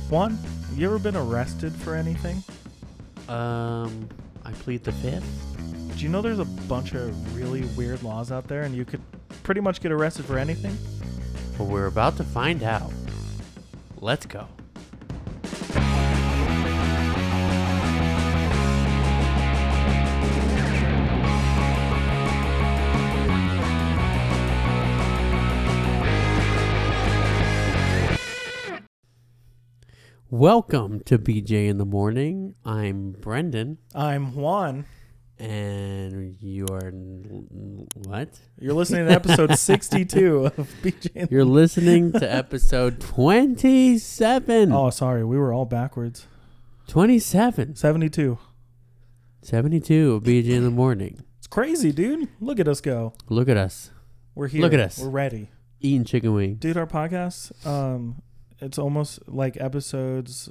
Juan, have you ever been arrested for anything? I plead the fifth. Do you know there's a bunch of really weird laws out there and you could pretty much get arrested for anything? Well, we're about to find out. Let's go. Welcome to BJ in the Morning. I'm Brendan. I'm Juan. And you are what? You're listening to episode 62 of BJ. You're listening to episode 27. Oh, sorry. We were all backwards. 27. 72. 72 of BJ in the Morning. It's crazy, dude. Look at us go. Look at us. We're here. Look at us. We're ready. Eating chicken wings. Dude, our podcast, it's almost like episodes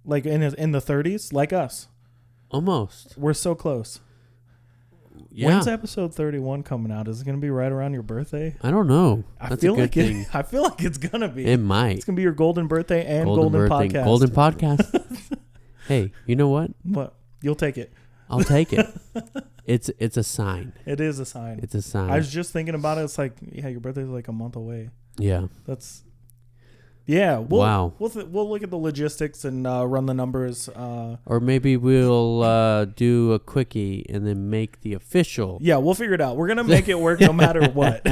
like in the 30s, like us. Almost. We're so close. Yeah. When's episode 31 coming out? Is it going to be right around your birthday? I don't know. I feel like it's going to be. It might. It's going to be your golden birthday and golden birthday, podcast. Golden podcast. Hey, you know what? What? You'll take it. I'll take it. It's a sign. It is a sign. It's a sign. I was just thinking about it. It's like, yeah, your birthday's like a month away. Yeah. Yeah. Wow. We'll look at the logistics and run the numbers. Or maybe we'll do a quickie and then make the official. Yeah, we'll figure it out. We're gonna make it work no matter what.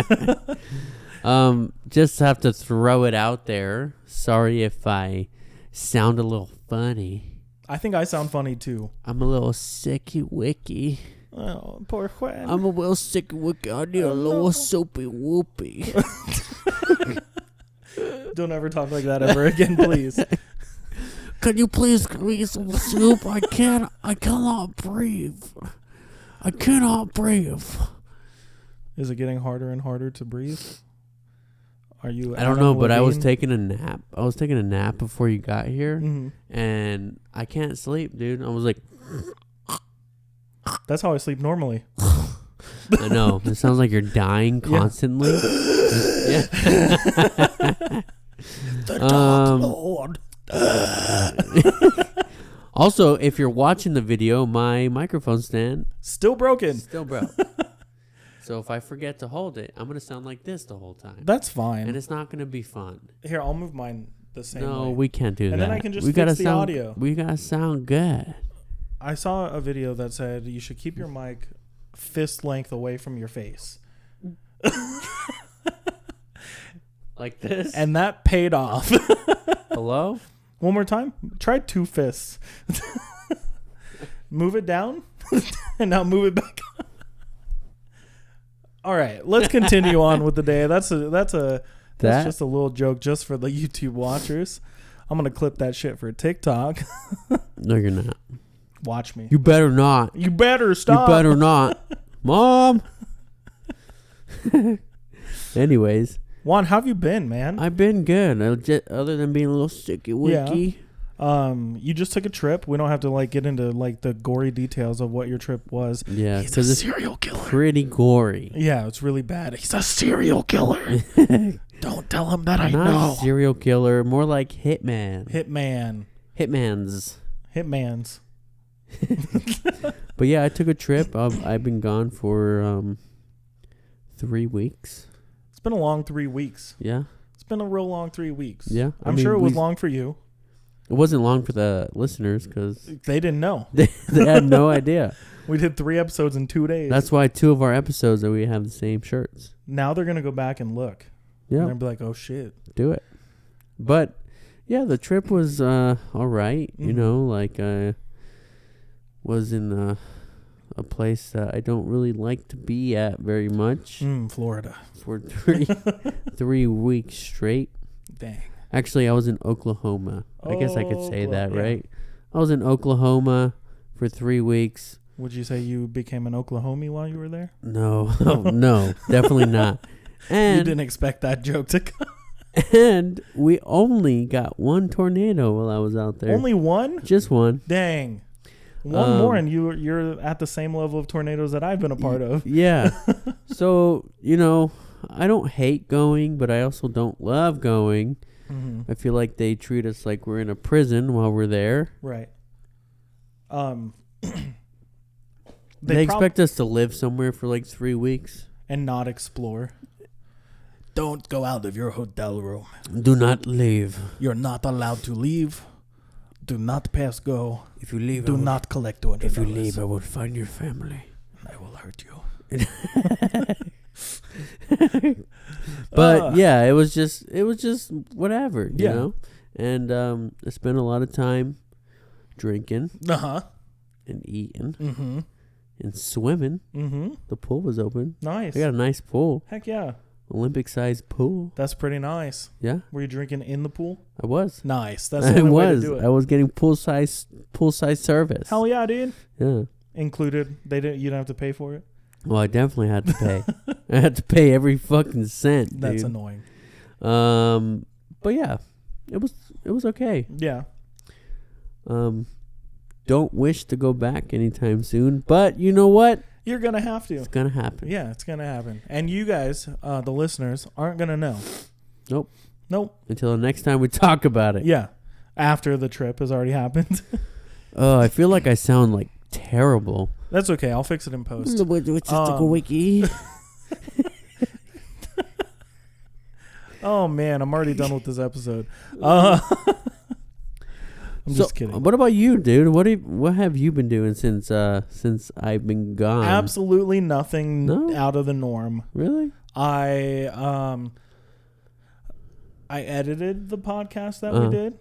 Just have to throw it out there. Sorry if I sound a little funny. I think I sound funny too. I'm a little sicky wicky. Oh, poor Juan. I'm a little sicky wicky. I need a little soapy whoopy. Don't ever talk like that ever again, please. Can you please give me some soup? I cannot breathe. I cannot breathe. Is it getting harder and harder to breathe? Are you? I don't know, but I was taking a nap. I was taking a nap before you got here, and I can't sleep, dude. I was like, that's how I sleep normally. I know. It sounds like you're dying constantly. Yeah. The Dark Lord. Also, if you're watching the video, my microphone stand still broken. Still broke. So if I forget to hold it, I'm going to sound like this the whole time. That's fine. And it's not going to be fun. Here, I'll move mine the same way. No, we can't do that. And then I can just fix the audio. We got to sound good. I saw a video that said you should keep your mic fist length away from your face. Like this? And that paid off. Hello? One more time. Try 2 fists. Move it down and now move it back up. All right, let's continue on with the day. That's just a little joke just for the YouTube watchers. I'm going to clip that shit for TikTok. No, you're not. Watch me. You better not. You better stop. You better not. Mom. Anyways. Juan, how have you been, man? I've been good. Other than being a little sicky wicky. Yeah. You just took a trip. We don't have to get into the gory details of what your trip was. Yeah, he's a serial killer. Pretty gory. Yeah, it's really bad. He's a serial killer. Don't tell him that I know. Not a serial killer, more like hitman. Hitmans. But yeah, I took a trip. I've been gone for 3 weeks. It's been a long 3 weeks. Yeah. It's been a real long 3 weeks. Yeah. I'm sure it was long for you. It wasn't long for the listeners because they didn't know. They had no idea. We did 3 episodes in 2 days. That's why 2 of our episodes that we have the same shirts. Now they're going to go back and look. Yeah. And they'll be like, oh, shit. Do it. But, yeah, the trip was all right. Mm-hmm. You know, I was in a place that I don't really like to be at very much. Florida. For 3 weeks straight. Dang. Actually, I was in Oklahoma. I guess I could say that, right? I was in Oklahoma for 3 weeks. Would you say you became an Oklahomie while you were there? No. No, definitely not. And you didn't expect that joke to come. And we only got 1 tornado while I was out there. Only 1? Just 1. Dang. One more and you're at the same level of tornadoes that I've been a part of. Yeah. So, I don't hate going, but I also don't love going. Mm-hmm. I feel like they treat us like we're in a prison while we're there. Right. They expect us to live somewhere for like 3 weeks. And not explore. Don't go out of your hotel room. Do not leave. You're not allowed to leave. Do not pass go. If you leave, do not collect $200. If you leave, I will find your family. I will hurt you. But yeah, it was just whatever, you Yeah. know. And I spent a lot of time drinking and eating and swimming. The pool was open. Nice. I got a nice pool. Heck yeah. Olympic-sized pool. That's pretty nice. Yeah. Were you drinking in the pool? I was. Nice. That's the only way to do it. I was getting pool-size service. Hell yeah, dude. Yeah. Included. You didn't have to pay for it. Well, I definitely had to pay. I had to pay every fucking cent. That's dude. annoying. But yeah, it was okay. Yeah. Don't wish to go back anytime soon, but you know what? You're gonna have to. It's gonna happen. Yeah, it's gonna happen. And you guys, the listeners, aren't gonna know. Nope. Until the next time we talk about it. Yeah. After the trip has already happened. Oh, I feel like I sound like terrible. That's okay. I'll fix it in post. Wiki. Oh man, I'm already done with this episode. I'm just kidding. What about you, dude? What have you been doing since I've been gone? Absolutely nothing out of the norm. Really? I edited the podcast that we did.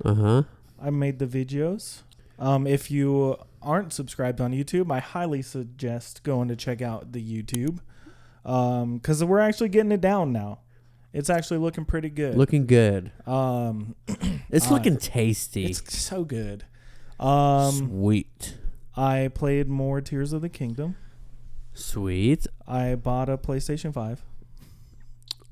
I made the videos. If you aren't subscribed on YouTube, I highly suggest going to check out the YouTube. Because we're actually getting it down now. It's actually looking pretty good. Looking good. It's looking tasty. It's so good. Sweet. I played more Tears of the Kingdom. Sweet. I bought a PlayStation 5.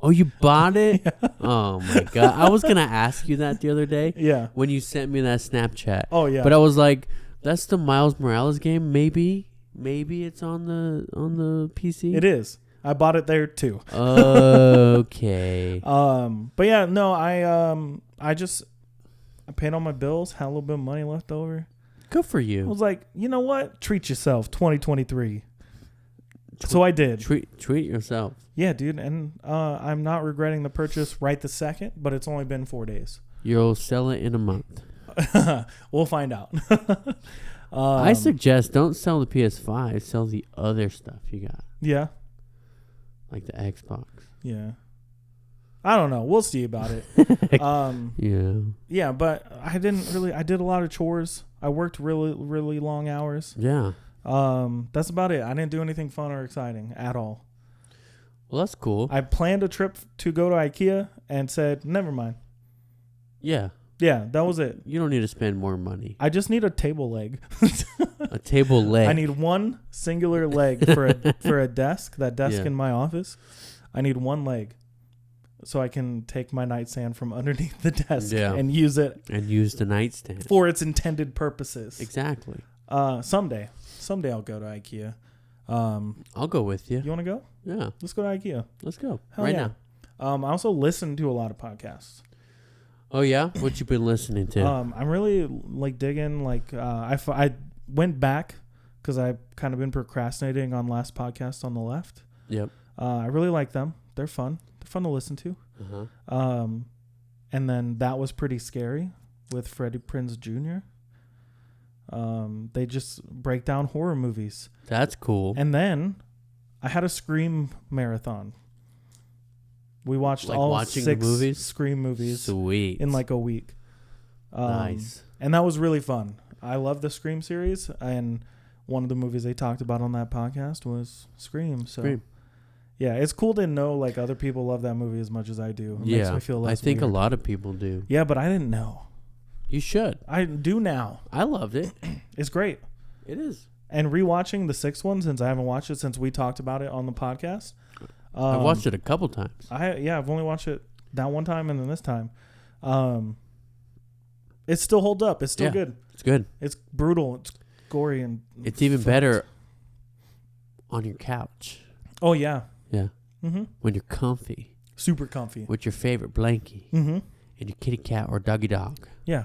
Oh, you bought it? Yeah. Oh, my God. I was going to ask you that the other day. Yeah. When you sent me that Snapchat. Oh, yeah. But I was like, that's the Miles Morales game. Maybe it's on the PC. It is. I bought it there too. Okay. But yeah, no, I paid all my bills, had a little bit of money left over. Good for you. I was like, you know what? Treat yourself, 2023. So I did. Treat yourself. Yeah, dude, and I'm not regretting the purchase right this second, but it's only been 4 days. You'll sell it in a month. We'll find out. I suggest don't sell the PS5. Sell the other stuff you got. Yeah. Like the Xbox. Yeah. I don't know. We'll see about it. Yeah. Yeah, but I did a lot of chores. I worked really, really long hours. Yeah. That's about it. I didn't do anything fun or exciting at all. Well, that's cool. I planned a trip to go to IKEA and said, never mind. Yeah. Yeah, that was it. You don't need to spend more money. I just need a table leg. A table leg. I need one singular leg for a desk, that desk in my office. I need one leg so I can take my nightstand from underneath the desk and use it. And use the nightstand. For its intended purposes. Exactly. Someday I'll go to IKEA. I'll go with you. You want to go? Yeah. Let's go to IKEA. Let's go. Hell right now. I also listen to a lot of podcasts. Oh, yeah? What you been listening to? I'm really digging. I went back because I've kind of been procrastinating on last podcast on the left. Yep. I really like them. They're fun. They're fun to listen to. And then that was pretty scary with Freddie Prinze Jr. They just break down horror movies. That's cool. And then I had a Scream marathon. We watched all 6 movies? Scream movies. Sweet. In a week. Nice. And that was really fun. I love the Scream series, and one of the movies they talked about on that podcast was Scream. So, yeah, it's cool to know other people love that movie as much as I do. It makes me feel less weird. A lot of people do. Yeah, but I didn't know. You should. I do now. I loved it. It's great. It is. And rewatching the 6th one, since I haven't watched it since we talked about it on the podcast. I've watched it a couple times. I've only watched it that one time and then this time. It still holds up. It's still good. It's good. It's brutal. It's gory and it's even better on your couch. Oh yeah. Yeah. Mm-hmm. When you're comfy. Super comfy. With your favorite blankie. Mm-hmm. and your kitty cat or doggy dog. Yeah.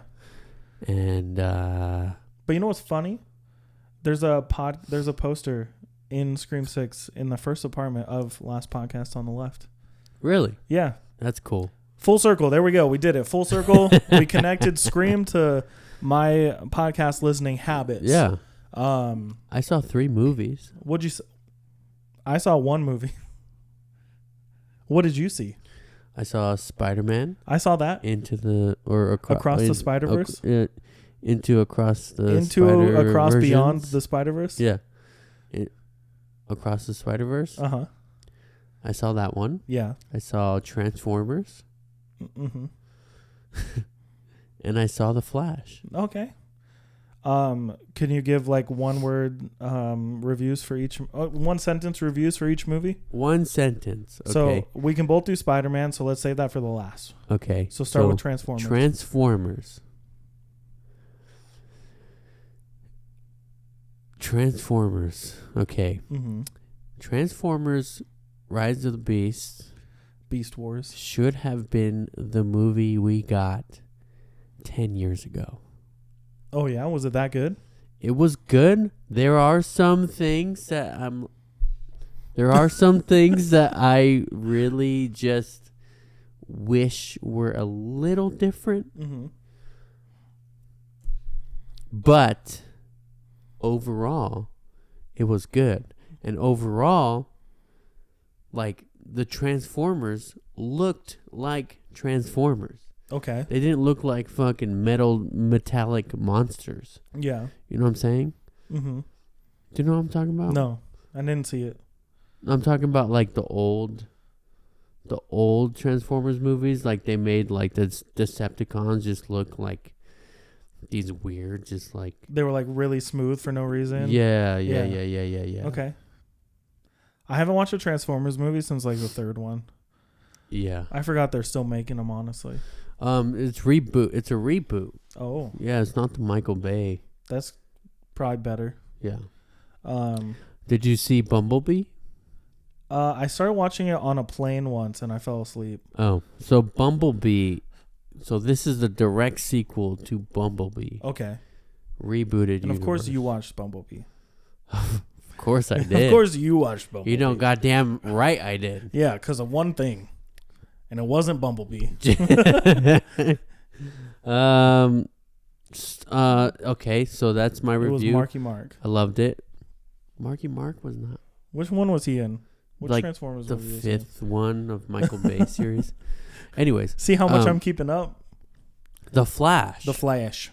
And but you know what's funny? There's a poster in Scream 6 in the first apartment of Last Podcast on the left. Really? Yeah. That's cool. Full circle. There we go. We did it. Full circle. We connected Scream to my podcast listening habits. Yeah. I saw 3 movies. What'd you I saw 1 movie. What did you see? I saw Spider-Man. I saw that. Into the across the Spider-Verse. Across versions. Beyond the Spider-Verse. Yeah. Across the Spider-Verse. Uh-huh. I saw that one. Yeah. I saw Transformers. Mm-hmm. And I saw The Flash. Okay. Can you give like one word reviews for each 1 sentence reviews for each movie? 1 sentence. Okay. So we can both do Spider-Man, so let's save that for the last. Okay. So start with Transformers. Transformers. Okay. Mm-hmm. Transformers Rise of the Beast Wars should have been the movie we got 10 years ago. Oh yeah, was it that good? It was good. There are some things that I really just wish were a little different. Mm-hmm. But overall, it was good. And overall, like, the Transformers looked like Transformers. Okay. They didn't look like fucking metallic monsters. Yeah. You know what I'm saying? Mm-hmm. Do you know what I'm talking about? No, I didn't see it. I'm talking about like the old Transformers movies. Like they made like the Decepticons just look like these weird, just like they were like really smooth for no reason. Yeah. Okay. I haven't watched a Transformers movie since like the 3rd one. Yeah. I forgot they're still making them, honestly. It's reboot. It's a reboot. Oh. Yeah, it's not the Michael Bay. That's probably better. Yeah. Did you see Bumblebee? I started watching it on a plane once and I fell asleep. Oh, so Bumblebee. So this is the direct sequel to Bumblebee. Okay. Rebooted. And of course you watched Bumblebee. Of course I did. Of course you watched Bumblebee. You know, goddamn right I did. Yeah, because of one thing. And it wasn't Bumblebee. Okay, so that's my review. It was Marky Mark. I loved it. Marky Mark was not. Which one was he in? Which like Transformers the movie was he in? 5th one of Michael Bay series. Anyways. See how much I'm keeping up? The Flash. The Flash.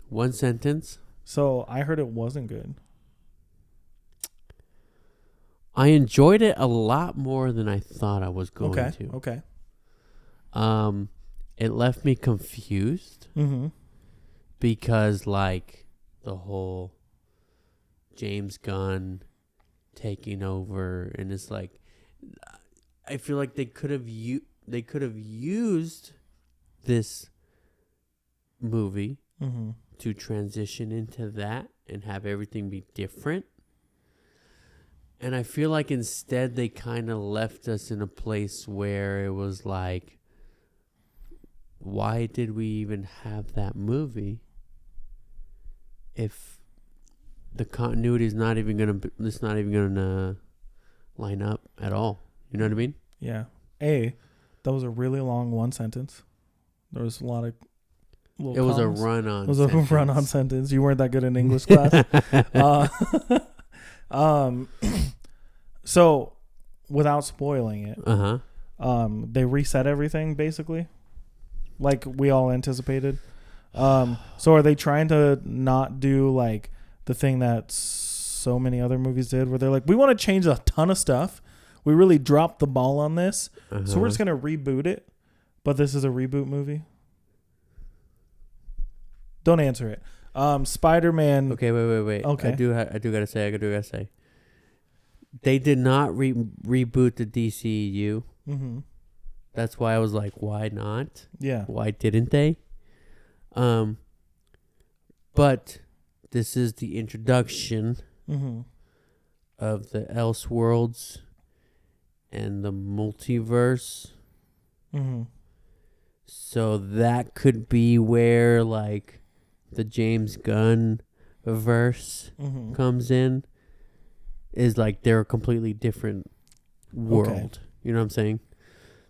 1 sentence. So I heard it wasn't good. I enjoyed it a lot more than I thought I was going to. Okay. It left me confused. Mm-hmm. Because like the whole James Gunn taking over, and it's like I feel like they could have used this movie to transition into that and have everything be different. And I feel like instead they kind of left us in a place where it was like, why did we even have that movie if the continuity is not even gonna line up at all? You know what I mean? Yeah. That was a really long 1 sentence. There was a lot of little It was commas. a run-on. It was a run-on sentence. You weren't that good in English class. So, without spoiling it, they reset everything basically, like we all anticipated. So are they trying to not do like the thing that so many other movies did, where they're like, we want to change a ton of stuff. We really dropped the ball on this, so we're just gonna reboot it. But this is a reboot movie. Don't answer it. Spider-Man. Okay, wait. Okay. I do gotta say. They did not reboot the DCEU. Mm-hmm. That's why I was like, why not? Yeah. Why didn't they? But this is the introduction of the Elseworlds and the multiverse. Mm-hmm. So that could be where like the James Gunn verse comes in. Is like they're a completely different world. Okay. You know what I'm saying?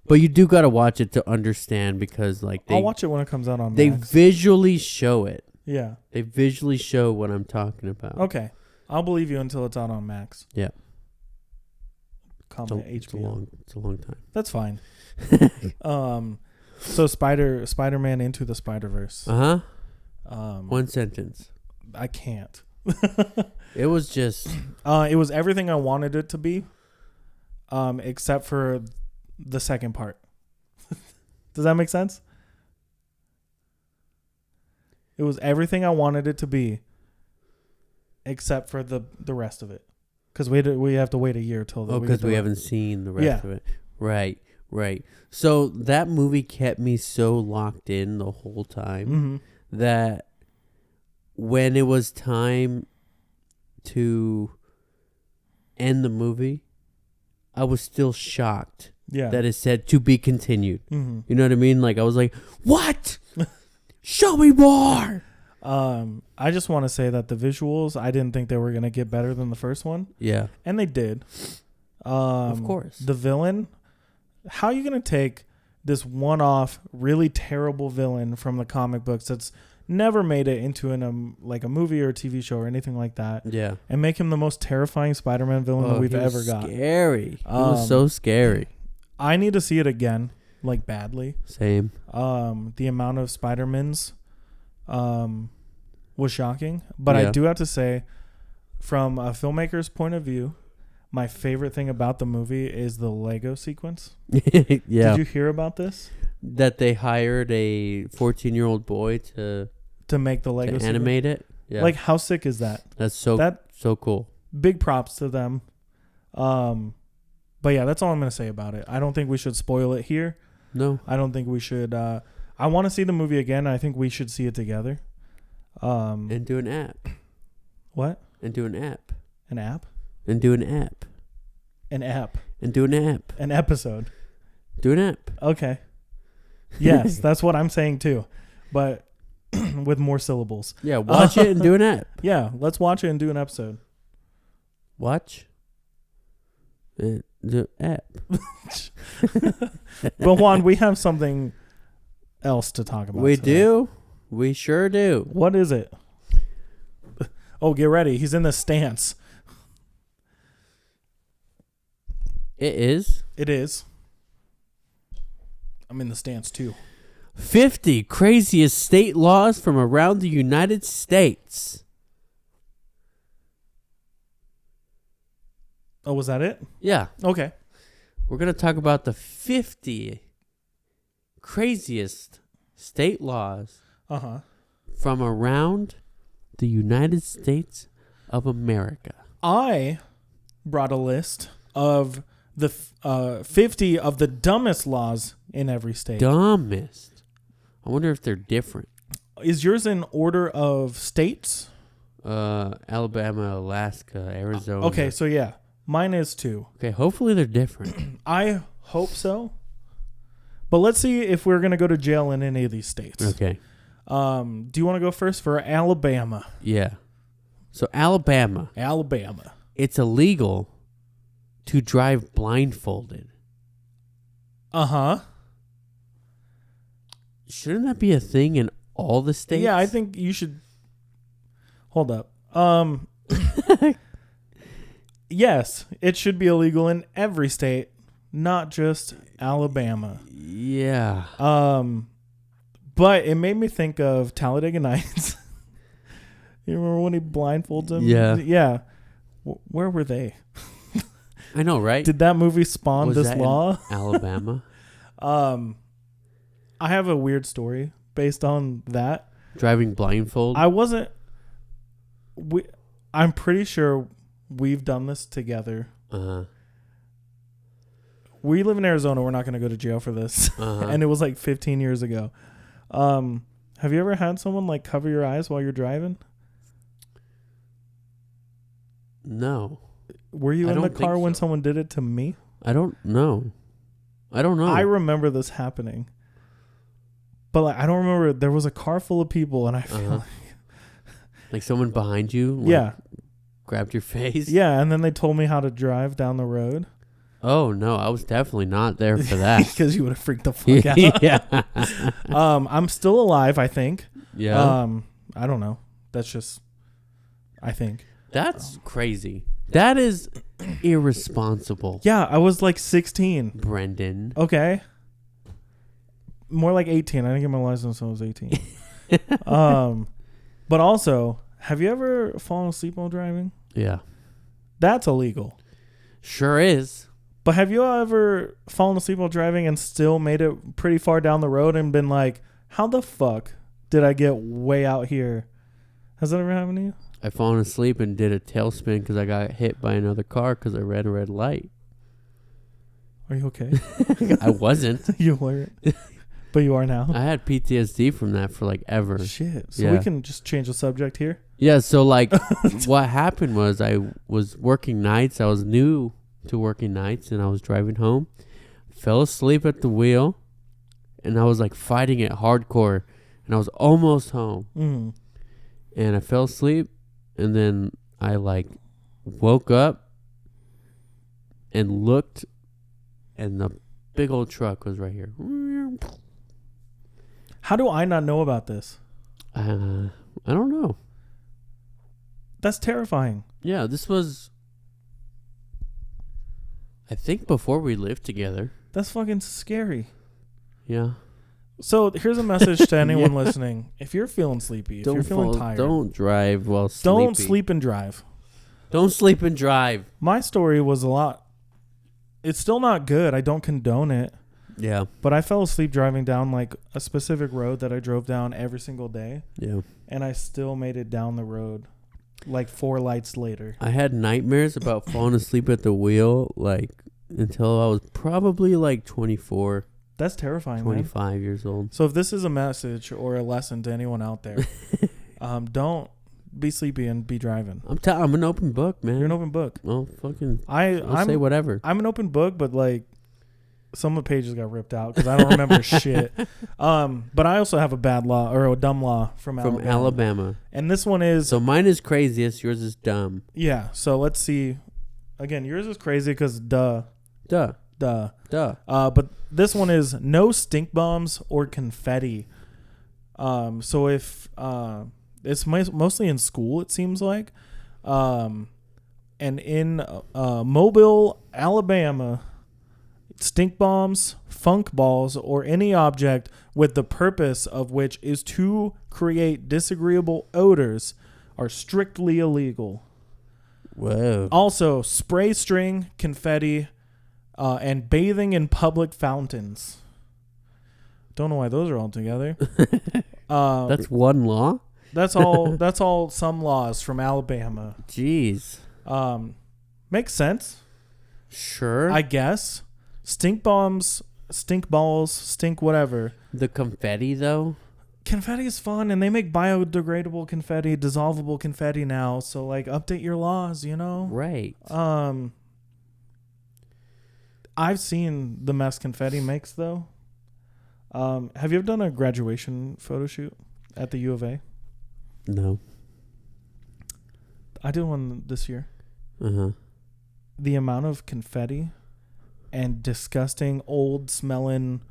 But you do got to watch it to understand because like I'll watch it when it comes out on They Max. visually show it. Yeah. They visually show what I'm talking about. Okay. I'll believe you until it's out on Max. Yeah. HBO. It's a long time. That's fine. So Spider-Man Into the Spider-Verse. One sentence. I can't. It was just it was everything I wanted it to be, except for the second part. Does that make sense? It was everything I wanted it to be, except for the rest of it, because we have to wait a year till. Because we haven't seen the rest of it. Right. So that movie kept me so locked in the whole time that when it was time to end the movie, I was still shocked that it said to be continued. You know what I mean? Like I was like, what? Show me more. I just want to say that the visuals, I didn't think they were going to get better than the first one. Yeah. And they did. Of course. The villain, how are you going to take this one-off, really terrible villain from the comic books that's never made it into like a movie or a TV show or anything like that. Yeah. And make him the most terrifying Spider-Man villain that we've ever got. Scary. He was so scary. I need to see it again, like badly. Same. The amount of Spider-Mans was shocking. But I do have to say, from a filmmaker's point of view, my favorite thing about the movie is the Lego sequence. Yeah. Did you hear about this? That they hired a 14-year-old boy to make the Lego to animate it. Yeah. Like, how sick is that? That's so cool. Big props to them. But yeah, that's all I'm gonna say about it. I don't think we should spoil it here. No. I don't think we should. I want to see the movie again. I think we should see it together. And do an app. What? And do an app. An app? And do an app. An app. And do an app. An episode. Do an app. Okay. Yes, that's what I'm saying too, but with more syllables. Yeah, watch it and do an app. Yeah, let's watch it and do an episode. Watch and do app. But Juan, we have something else to talk about. We do. We sure do. What is it? Oh, get ready. He's in the stance. It is. It is. I'm in the stance too. 50 craziest state laws from around the United States. Oh, was that it? Yeah. Okay. We're going to talk about the 50 craziest state laws from around the United States of America. I brought a list of the 50 of the dumbest laws in every state. Dumbest. I wonder if they're different. Is yours in order of states? Alabama, Alaska, Arizona. Okay, so yeah. Mine is too. Okay, hopefully they're different. I hope so. But let's see if we're going to go to jail in any of these states. Okay. Do you want to go first for Alabama? Yeah. So Alabama. It's illegal to drive blindfolded. Uh-huh. Shouldn't that be a thing in all the states? Yeah, I think you should. Hold up. Yes, it should be illegal in every state, not just Alabama. Yeah. But it made me think of Talladega Nights. You remember when he blindfolds him? Yeah. Yeah. Where were they? I know, right? Did that movie spawn Was this that law? In Alabama. I have a weird story based on that. Driving blindfold? I'm pretty sure we've done this together. Uh-huh. We live in Arizona. We're not going to go to jail for this. Uh-huh. And it was like 15 years ago. Have you ever had someone like cover your eyes while you're driving? No. Were you in the car when someone did it to me? I don't know. I remember this happening. But like, I don't remember. There was a car full of people, and I feel like someone behind you. Yeah. Grabbed your face. Yeah, and then they told me how to drive down the road. Oh no, I was definitely not there for that. Because you would have freaked the fuck out. Yeah. I'm still alive, I think. Yeah. I don't know. That's just, I think. That's crazy. That is irresponsible. Yeah, I was like 16. Brendan. Okay. More like 18. I didn't get my license when I was 18. But also, have you ever fallen asleep while driving? Yeah. That's illegal. Sure is. But have you ever fallen asleep while driving and still made it pretty far down the road and been like, how the fuck did I get way out here? Has that ever happened to you? I've fallen asleep and did a tailspin because I got hit by another car because I ran a red light. Are you okay? I wasn't. You weren't. But you are now. I had PTSD from that for like ever. Shit. So we can just change the subject here? Yeah, so like what happened was I was working nights. I was new to working nights and I was driving home. Fell asleep at the wheel and I was like fighting it hardcore and I was almost home. Mm. And I fell asleep and then I like woke up and looked and the big old truck was right here. How do I not know about this? I don't know. That's terrifying. Yeah, this was, I think, before we lived together. That's fucking scary. Yeah. So here's a message to anyone listening. If you're feeling sleepy, if you're feeling tired, don't drive while sleepy. Don't sleep and drive. Don't sleep and drive. My story was a lot. It's still not good. I don't condone it. Yeah. But I fell asleep driving down like a specific road that I drove down every single day. Yeah. And I still made it down the road like 4 lights later. I had nightmares about falling asleep at the wheel like until I was probably like 24. That's terrifying, 25 man. years old. So if this is a message or a lesson to anyone out there, don't be sleepy and be driving. I'm an open book, man. You're an open book. Well, fucking I'll say whatever. I'm an open book, but like some of the pages got ripped out because I don't remember shit. But I also have a bad law or a dumb law from Alabama. And this one is... So mine is craziest. Yours is dumb. Yeah. So let's see. Again, yours is crazy because duh. But this one is no stink bombs or confetti. So if... it's mostly in school, it seems like. And in Mobile, Alabama... Stink bombs, funk balls, or any object with the purpose of which is to create disagreeable odors are strictly illegal. Whoa. Also, spray string, confetti, and bathing in public fountains. Don't know why those are all together. That's one law? That's all some laws from Alabama. Jeez. Makes sense. Sure. I guess. Stink bombs, stink balls, stink whatever. The confetti, though? Confetti is fun, and they make biodegradable confetti, dissolvable confetti now. So, like, update your laws, you know? Right. I've seen the mess confetti makes, though. Have you ever done a graduation photo shoot at the U of A? No. I did one this year. Uh-huh. The amount of confetti and disgusting old smelling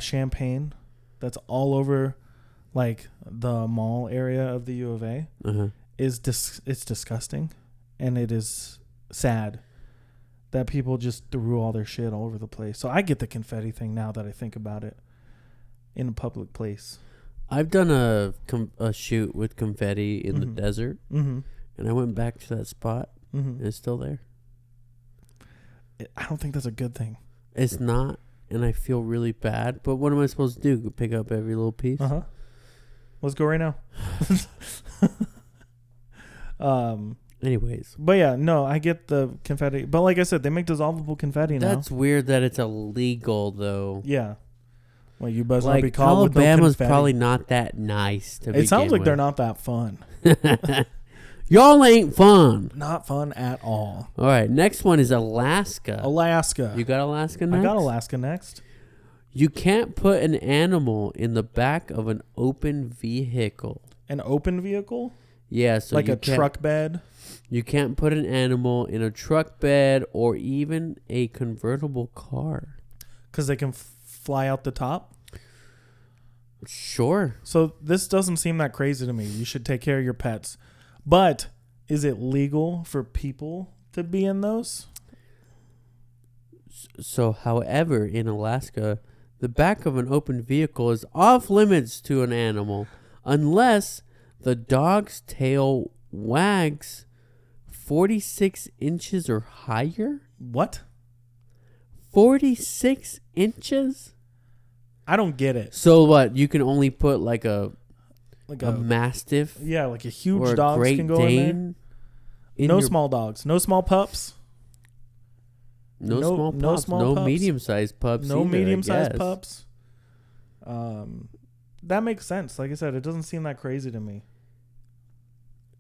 champagne that's all over like the mall area of the U of A is it's disgusting, and it is sad that people just threw all their shit all over the place. So I get the confetti thing now that I think about it in a public place. I've done a shoot with confetti in the desert, and I went back to that spot, and it's still there. I don't think that's a good thing. It's not, and I feel really bad. But what am I supposed to do? Pick up every little piece? Let's go right now. Anyways. But yeah, no, I get the confetti. But like I said, they make dissolvable confetti now. That's weird that it's illegal, though. Yeah. Well, you best like, not be caught with no Alabama's confetti. probably not that nice to begin It sounds like with. they're not that fun. Y'all ain't fun. Not fun at all. All right, next one is Alaska. Alaska. You got Alaska next? I got Alaska next. You can't put an animal in the back of an open vehicle. An open vehicle? Yeah, so like a truck bed? You can't put an animal in a truck bed or even a convertible car. Because they can fly out the top? Sure. So this doesn't seem that crazy to me. You should take care of your pets. But is it legal for people to be in those? So, however, in Alaska, the back of an open vehicle is off limits to an animal unless the dog's tail wags 46 inches or higher. What? 46 inches? I don't get it. So what? You can only put like a mastiff? Yeah, like a huge or dog Great can go Dane in there. No small dogs. No small pups. No small pups. No medium-sized pups. No medium-sized pups. That makes sense. Like I said, it doesn't seem that crazy to me.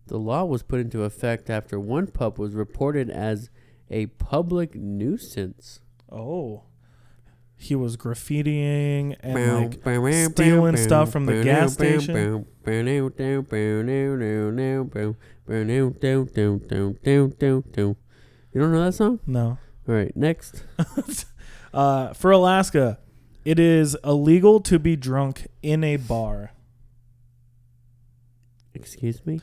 The law was put into effect after one pup was reported as a public nuisance. Oh. He was graffitiing and like stealing stuff from the gas station. You don't know that song? No. All right, next. For Alaska, it is illegal to be drunk in a bar. Excuse me?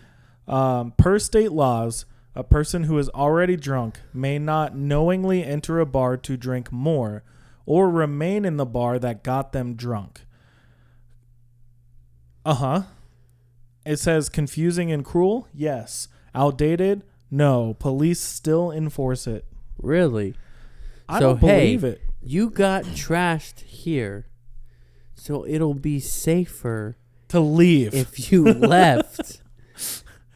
Per state laws, a person who is already drunk may not knowingly enter a bar to drink more or remain in the bar that got them drunk. It says confusing and cruel? Yes. Outdated? No. Police still enforce it. Really? I don't believe it. You got trashed here, so it'll be safer to leave if you left.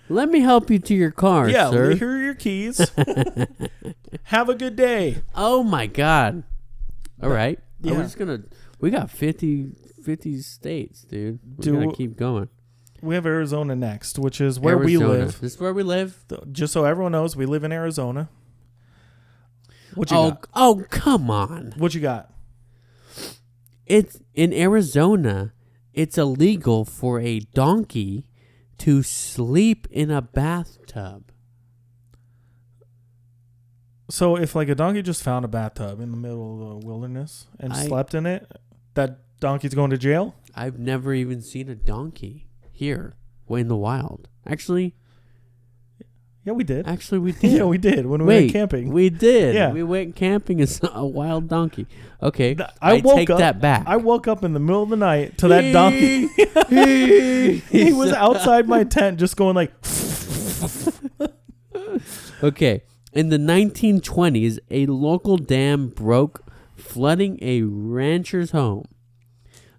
Let me help you to your car, sir. Yeah, here are your keys. Have a good day. Oh, my God. All right. Yeah. We're just going to... We got 50 states, dude. We're going to keep going. We have Arizona next, which is where we live. This is where we live. Just so everyone knows, we live in Arizona. What you got? Oh, come on. What you got? It's in Arizona. It's illegal for a donkey to sleep in a bathtub. So if like a donkey just found a bathtub in the middle of the wilderness and slept in it, that donkey's going to jail? I've never even seen a donkey here in the wild. Actually... Yeah, we did. Actually, we did. Yeah, we did when we went camping. We did. Yeah. We went camping as a wild donkky. Okay, I take that back. I woke up in the middle of the night to that donkey. He was outside my tent just going like... Okay, in the 1920s, a local dam broke, flooding a rancher's home.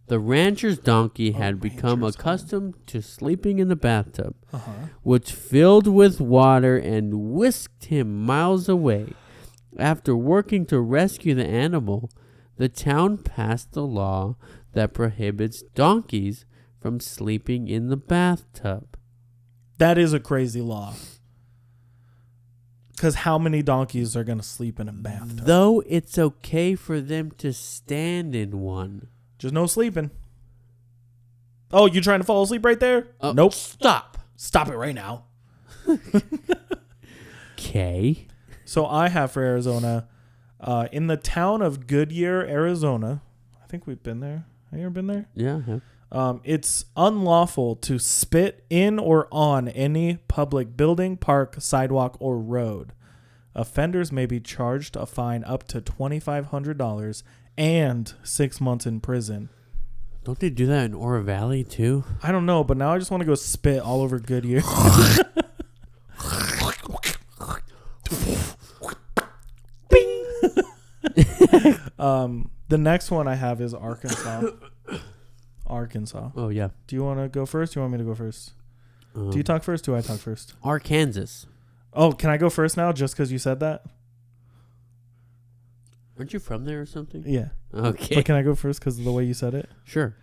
The rancher's donkey had become accustomed to sleeping in the bathtub, which filled with water and whisked him miles away. After working to rescue the animal, the town passed a law that prohibits donkeys from sleeping in the bathtub. That is a crazy law. Because how many donkeys are going to sleep in a bathtub? Though it's okay for them to stand in one. Just no sleeping. Oh, you trying to fall asleep right there? Nope. Stop it right now. Okay. So I have for Arizona, in the town of Goodyear, Arizona. I think we've been there. Have you ever been there? Yeah, I have. It's unlawful to spit in or on any public building, park, sidewalk, or road. Offenders may be charged a fine up to $2,500 and 6 months in prison. Don't they do that in Oro Valley too? I don't know, but now I just want to go spit all over Goodyear. The next one I have is Arkansas. Arkansas. Oh, yeah. Do you want to go first? Do you want me to go first? Do you talk first? Do I talk first? Arkansas. Oh, can I go first now just because you said that? Aren't you from there or something? Yeah. Okay. But can I go first because of the way you said it? Sure.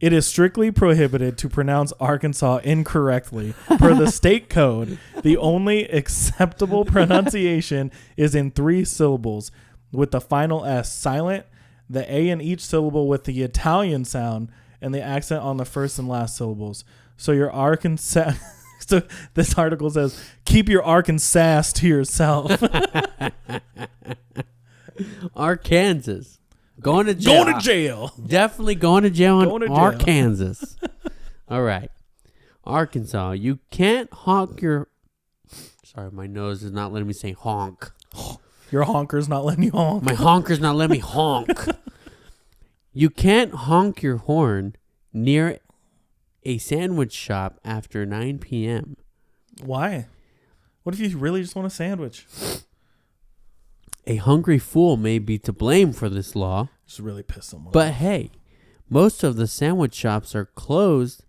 It is strictly prohibited to pronounce Arkansas incorrectly. Per the state code, the only acceptable pronunciation is in 3 syllables. with the final S silent, the A in each syllable with the Italian sound, and the accent on the first and last syllables. So your Arkansas... So this article says, keep your Arkansas to yourself. Arkansas. Going to jail. Going to jail. Definitely going to jail in Arkansas. All right. Arkansas. You can't honk your... Sorry, my nose is not letting me say honk. Your honker's not letting you honk. My honker's not letting me honk. You can't honk your horn near a sandwich shop after 9 p.m. Why? What if you really just want a sandwich? A hungry fool may be to blame for this law. Just really piss someone But off. hey, most of the sandwich shops are closed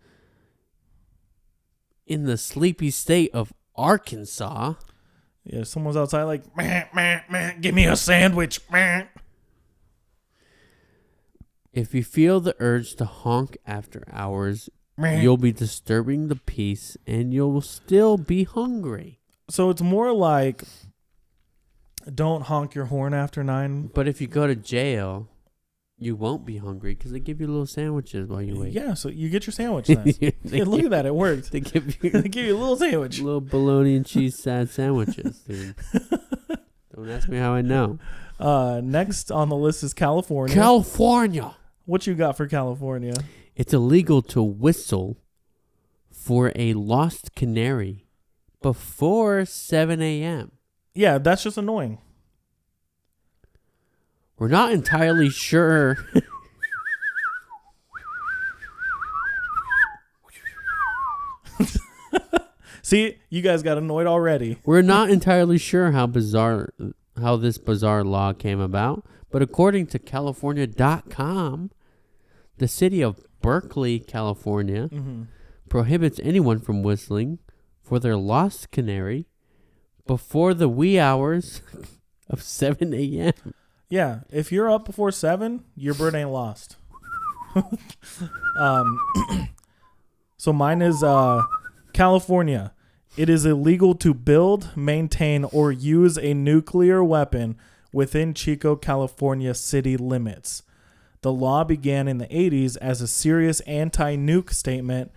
in the sleepy state of Arkansas. Yeah, someone's outside like, meh, meh, meh, give me a sandwich. Meh. If you feel the urge to honk after hours, you'll be disturbing the peace and you'll still be hungry. So it's more like, don't honk your horn after 9. But if you go to jail, you won't be hungry because they give you little sandwiches while you wait. Yeah, so you get your sandwich then. Yeah, look at that, it worked. They give you a little sandwich. Little bologna and cheese sad sandwiches, dude. Don't ask me how I know. Next on the list is California. California. What you got for California? It's illegal to whistle for a lost canary before 7 a.m. Yeah, that's just annoying. We're not entirely sure. See, you guys got annoyed already. We're not entirely sure how this bizarre law came about, but according to California.com, the city of Berkeley, California, prohibits anyone from whistling for their lost canary before the wee hours of 7 a.m. Yeah, if you're up before 7, your bird ain't lost. So mine is California. It is illegal to build, maintain, or use a nuclear weapon within Chico, California city limits. The law began in the 80s as a serious anti-nuke statement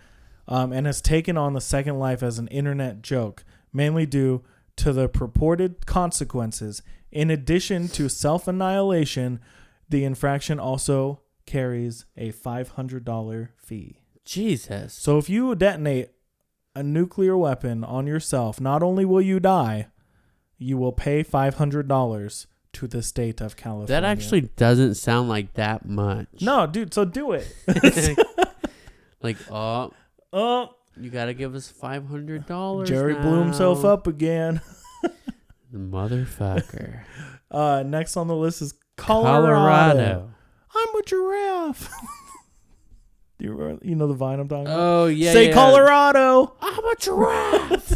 and has taken on the second life as an internet joke, mainly due to the purported consequences. In addition to self-annihilation, the infraction also carries a $500 fee. Jesus. So if you detonate a nuclear weapon on yourself, not only will you die, you will pay $500 to the state of California. That actually doesn't sound like that much. No, dude, so do it. Like, you got to give us $500 Jerry now. blew himself up again. The motherfucker. Next on the list is Colorado. I'm a giraffe. You know the Vine I'm talking about? Oh, yeah. Say yeah. Colorado. I'm a giraffe.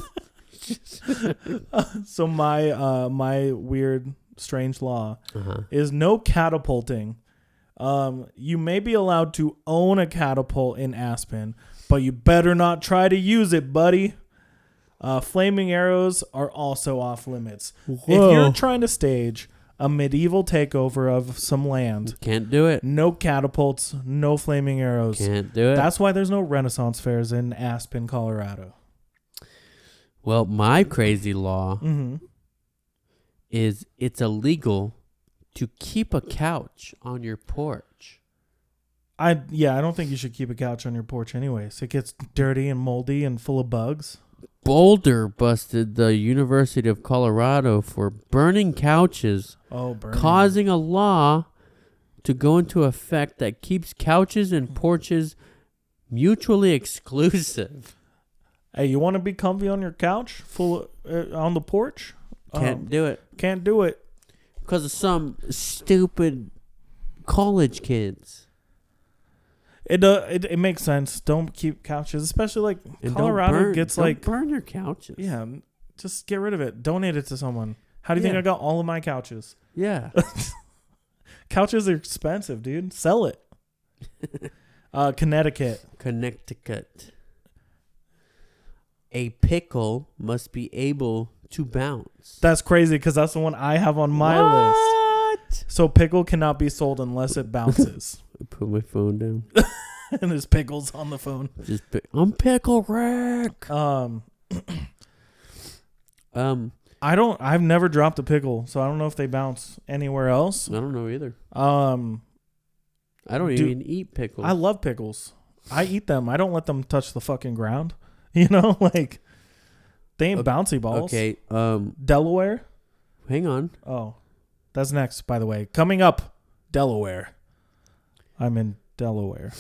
So my weird, strange law is no catapulting. You may be allowed to own a catapult in Aspen, but you better not try to use it, buddy. Flaming arrows are also off limits. Whoa. If you're trying to stage a medieval takeover of some land, Can't do it. no catapults, no flaming arrows. Can't do it. That's why there's no Renaissance fairs in Aspen, Colorado. Well, my crazy law is it's illegal to keep a couch on your porch. I don't think you should keep a couch on your porch anyways. It gets dirty and moldy and full of bugs. Boulder busted the University of Colorado for burning couches, causing a law to go into effect that keeps couches and porches mutually exclusive. Hey, you want to be comfy on your couch, on the porch? Can't do it. Can't do it. Because of some stupid college kids. It makes sense. Don't keep couches, especially like and Colorado don't burn your couches. Yeah, just get rid of it. Donate it to someone. How do you think I got all of my couches? Yeah. Couches are expensive, dude. Sell it. Connecticut. A pickle must be able to bounce. That's crazy because that's the one I have on my list. So pickle cannot be sold unless it bounces. I put my phone down. And there's pickles on the phone. I'm Pickle Rick. I've never dropped a pickle, so I don't know if they bounce anywhere else. I don't know either. I don't even eat pickles. I love pickles. I eat them. I don't let them touch the fucking ground. You know, like they ain't bouncy balls. Okay. Delaware. Hang on. Oh, that's next, by the way. Coming up, Delaware. I'm in Delaware.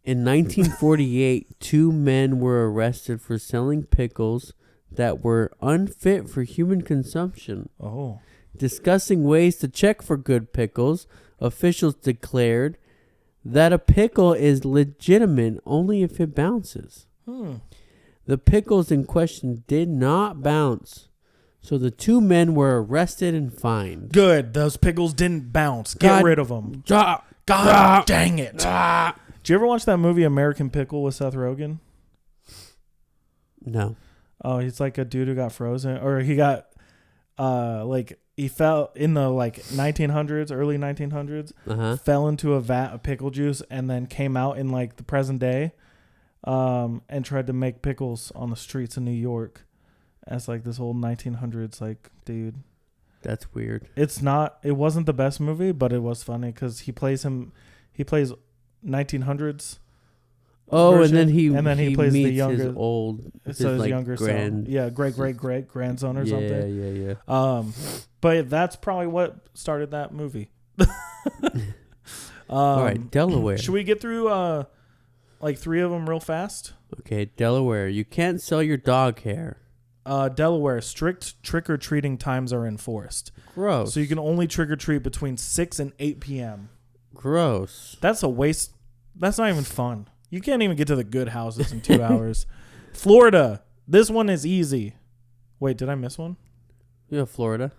In 1948, 2 men were arrested for selling pickles that were unfit for human consumption. Oh. Discussing ways to check for good pickles, officials declared that a pickle is legitimate only if it bounces. The pickles in question did not bounce, so the 2 men were arrested and fined. Good. Those pickles didn't bounce. Get rid of them. God dang it. Did you ever watch that movie American Pickle with Seth Rogen? No. Oh, he's like a dude who got frozen, or he got he fell in the 1900s, early 1900s, fell into a vat of pickle juice and then came out in the present day, and tried to make pickles on the streets of New York as this old 1900s dude. That's weird. It wasn't the best movie, but it was funny because he plays 1900s. Oh, version, and then he plays meets the younger, his old, his younger son. Yeah, great grandson or something. Yeah. But that's probably what started that movie. All right, Delaware. Should we get through 3 of them real fast? Okay, Delaware. You can't sell your dog hair. Delaware, strict trick-or-treating times are enforced. Gross. So you can only trick-or-treat between 6 and 8 p.m. Gross. That's a waste. That's not even fun. You can't even get to the good houses in 2 hours. Florida. This one is easy. Wait, did I miss one? Yeah, Florida.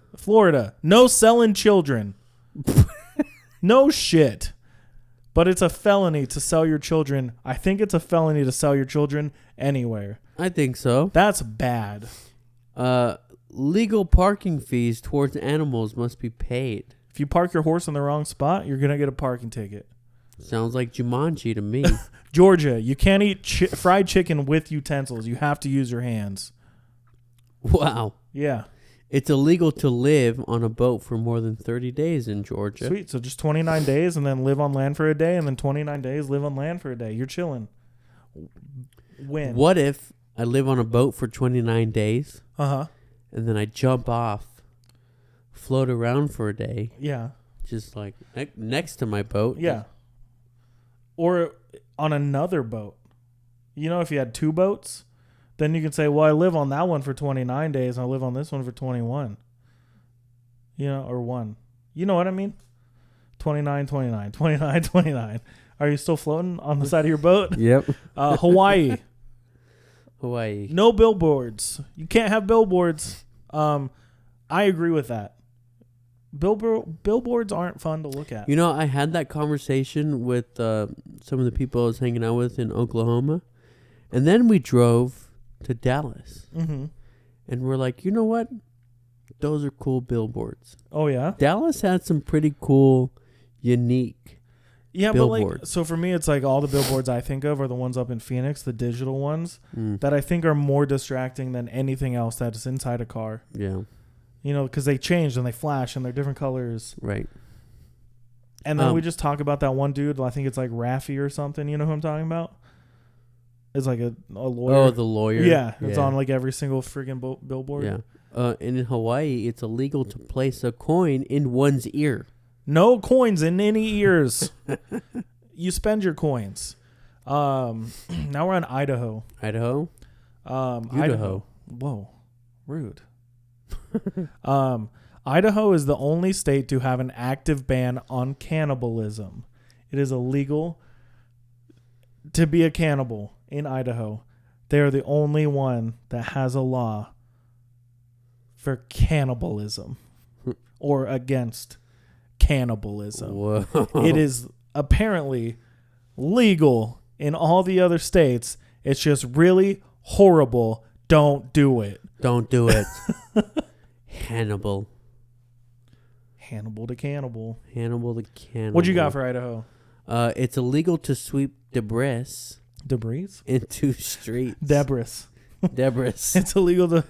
No selling children. No shit. But it's a felony to sell your children. I think it's a felony to sell your children anywhere. I think so. That's bad. Legal parking fees towards animals must be paid. If you park your horse in the wrong spot, you're going to get a parking ticket. Sounds like Jumanji to me. Georgia, you can't eat fried chicken with utensils. You have to use your hands. Wow. Yeah. It's illegal to live on a boat for more than 30 days in Georgia. Sweet. So just 29 days and then live on land for a day, and then 29 days live on land for a day. You're chilling. Win. What if I live on a boat for 29 days? And then I jump off, float around for a day. Yeah. Just next to my boat. Yeah. Or on another boat. You know, if you had 2 boats, then you can say, well, I live on that one for 29 days and I live on this one for 21. You know, or 1. You know what I mean? 29, 29, 29, 29. Are you still floating on the side of your boat? Yep. Hawaii. Hawaii. No billboards. You can't have billboards. I agree with that. Billboards aren't fun to look at. You know, I had that conversation with some of the people I was hanging out with in Oklahoma. And then we drove to Dallas. Mm-hmm. And we're like, you know what? Those are cool billboards. Oh, yeah? Dallas had some pretty cool, unique billboards. But so for me, it's all the billboards I think of are the ones up in Phoenix, the digital ones, that I think are more distracting than anything else that is inside a car. Yeah. You know, because they change and they flash and they're different colors. Right. And then we just talk about that one dude. I think it's Raffi or something. You know who I'm talking about? It's a lawyer. Oh, the lawyer. Yeah. It's on every single friggin' billboard. Yeah. And in Hawaii, it's illegal to place a coin in one's ear. No coins in any ears. You spend your coins. Now we're on Idaho. Idaho? Idaho. Whoa. Rude. Idaho is the only state to have an active ban on cannibalism. It is illegal to be a cannibal in Idaho. They are the only one that has a law for cannibalism or against cannibalism. Whoa. It is apparently legal in all the other states. It's just really horrible. Don't do it. Don't do it. Hannibal. Hannibal the Cannibal. Hannibal the Cannibal. What you got for Idaho? It's illegal to sweep debris into streets. Debris. It's illegal to.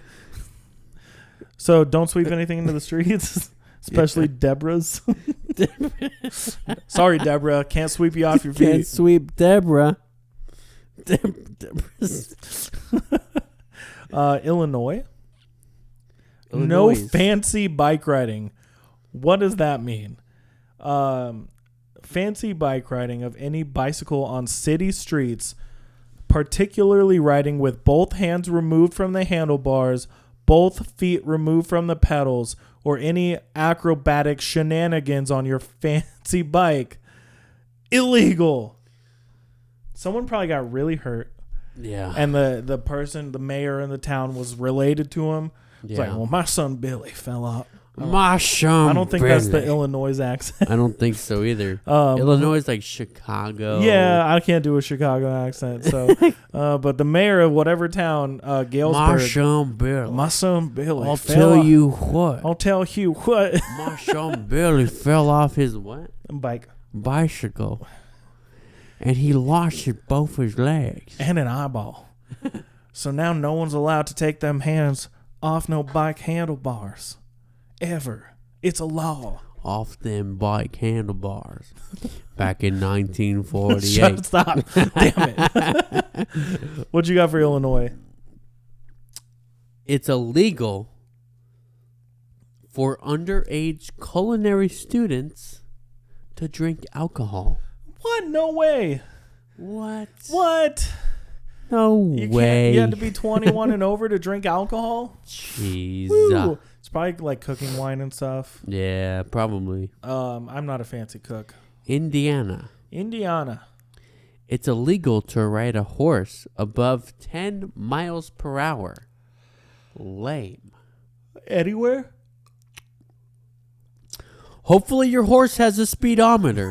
So don't sweep anything into the streets, especially Deborah's. Sorry, Deborah. Can't sweep you off your feet. Can't sweep Deborah. Illinois. No fancy bike riding. What does that mean? Fancy bike riding of any bicycle on city streets, particularly riding with both hands removed from the handlebars, both feet removed from the pedals, or any acrobatic shenanigans on your fancy bike. Illegal. Someone probably got really hurt. Yeah. And the mayor in the town was related to him. It's like, well, my son Billy fell out. My son I don't think Billy. that's the Illinois accent. I don't think so either. Illinois is like Chicago. Yeah, I can't do a Chicago accent. So, but the mayor of whatever town, Galesburg. My son Billy. I'll tell you what. My son Billy fell off his what? Bicycle. And he lost both his legs. And an eyeball. So now no one's allowed to take them hands off no bike handlebars. Ever. It's a law. Off them bike handlebars. Back in 1948. Stop. Damn it. What you got for Illinois? It's illegal for underage culinary students to drink alcohol. What? No way. What? No way. You had to be 21 and over to drink alcohol? Jeez. Woo. It's probably like cooking wine and stuff. Yeah, probably. I'm not a fancy cook. Indiana. It's illegal to ride a horse above 10 miles per hour. Lame. Anywhere? Hopefully your horse has a speedometer.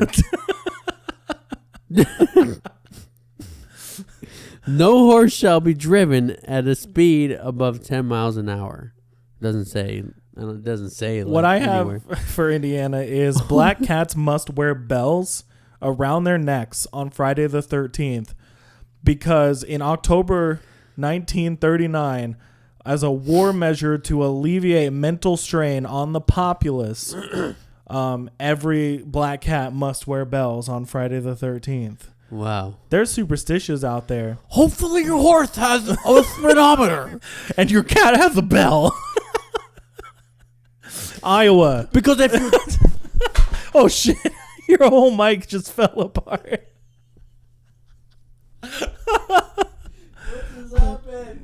No horse shall be driven at a speed above 10 miles an hour. Doesn't say. It doesn't say. What I have for Indiana is black cats must wear bells around their necks on Friday the 13th because in October 1939, as a war measure to alleviate mental strain on the populace, every black cat must wear bells on Friday the 13th. Wow. There's superstitious out there. Hopefully your horse has a speedometer. And your cat has a bell. Iowa. Because if you... Oh, shit. Your whole mic just fell apart.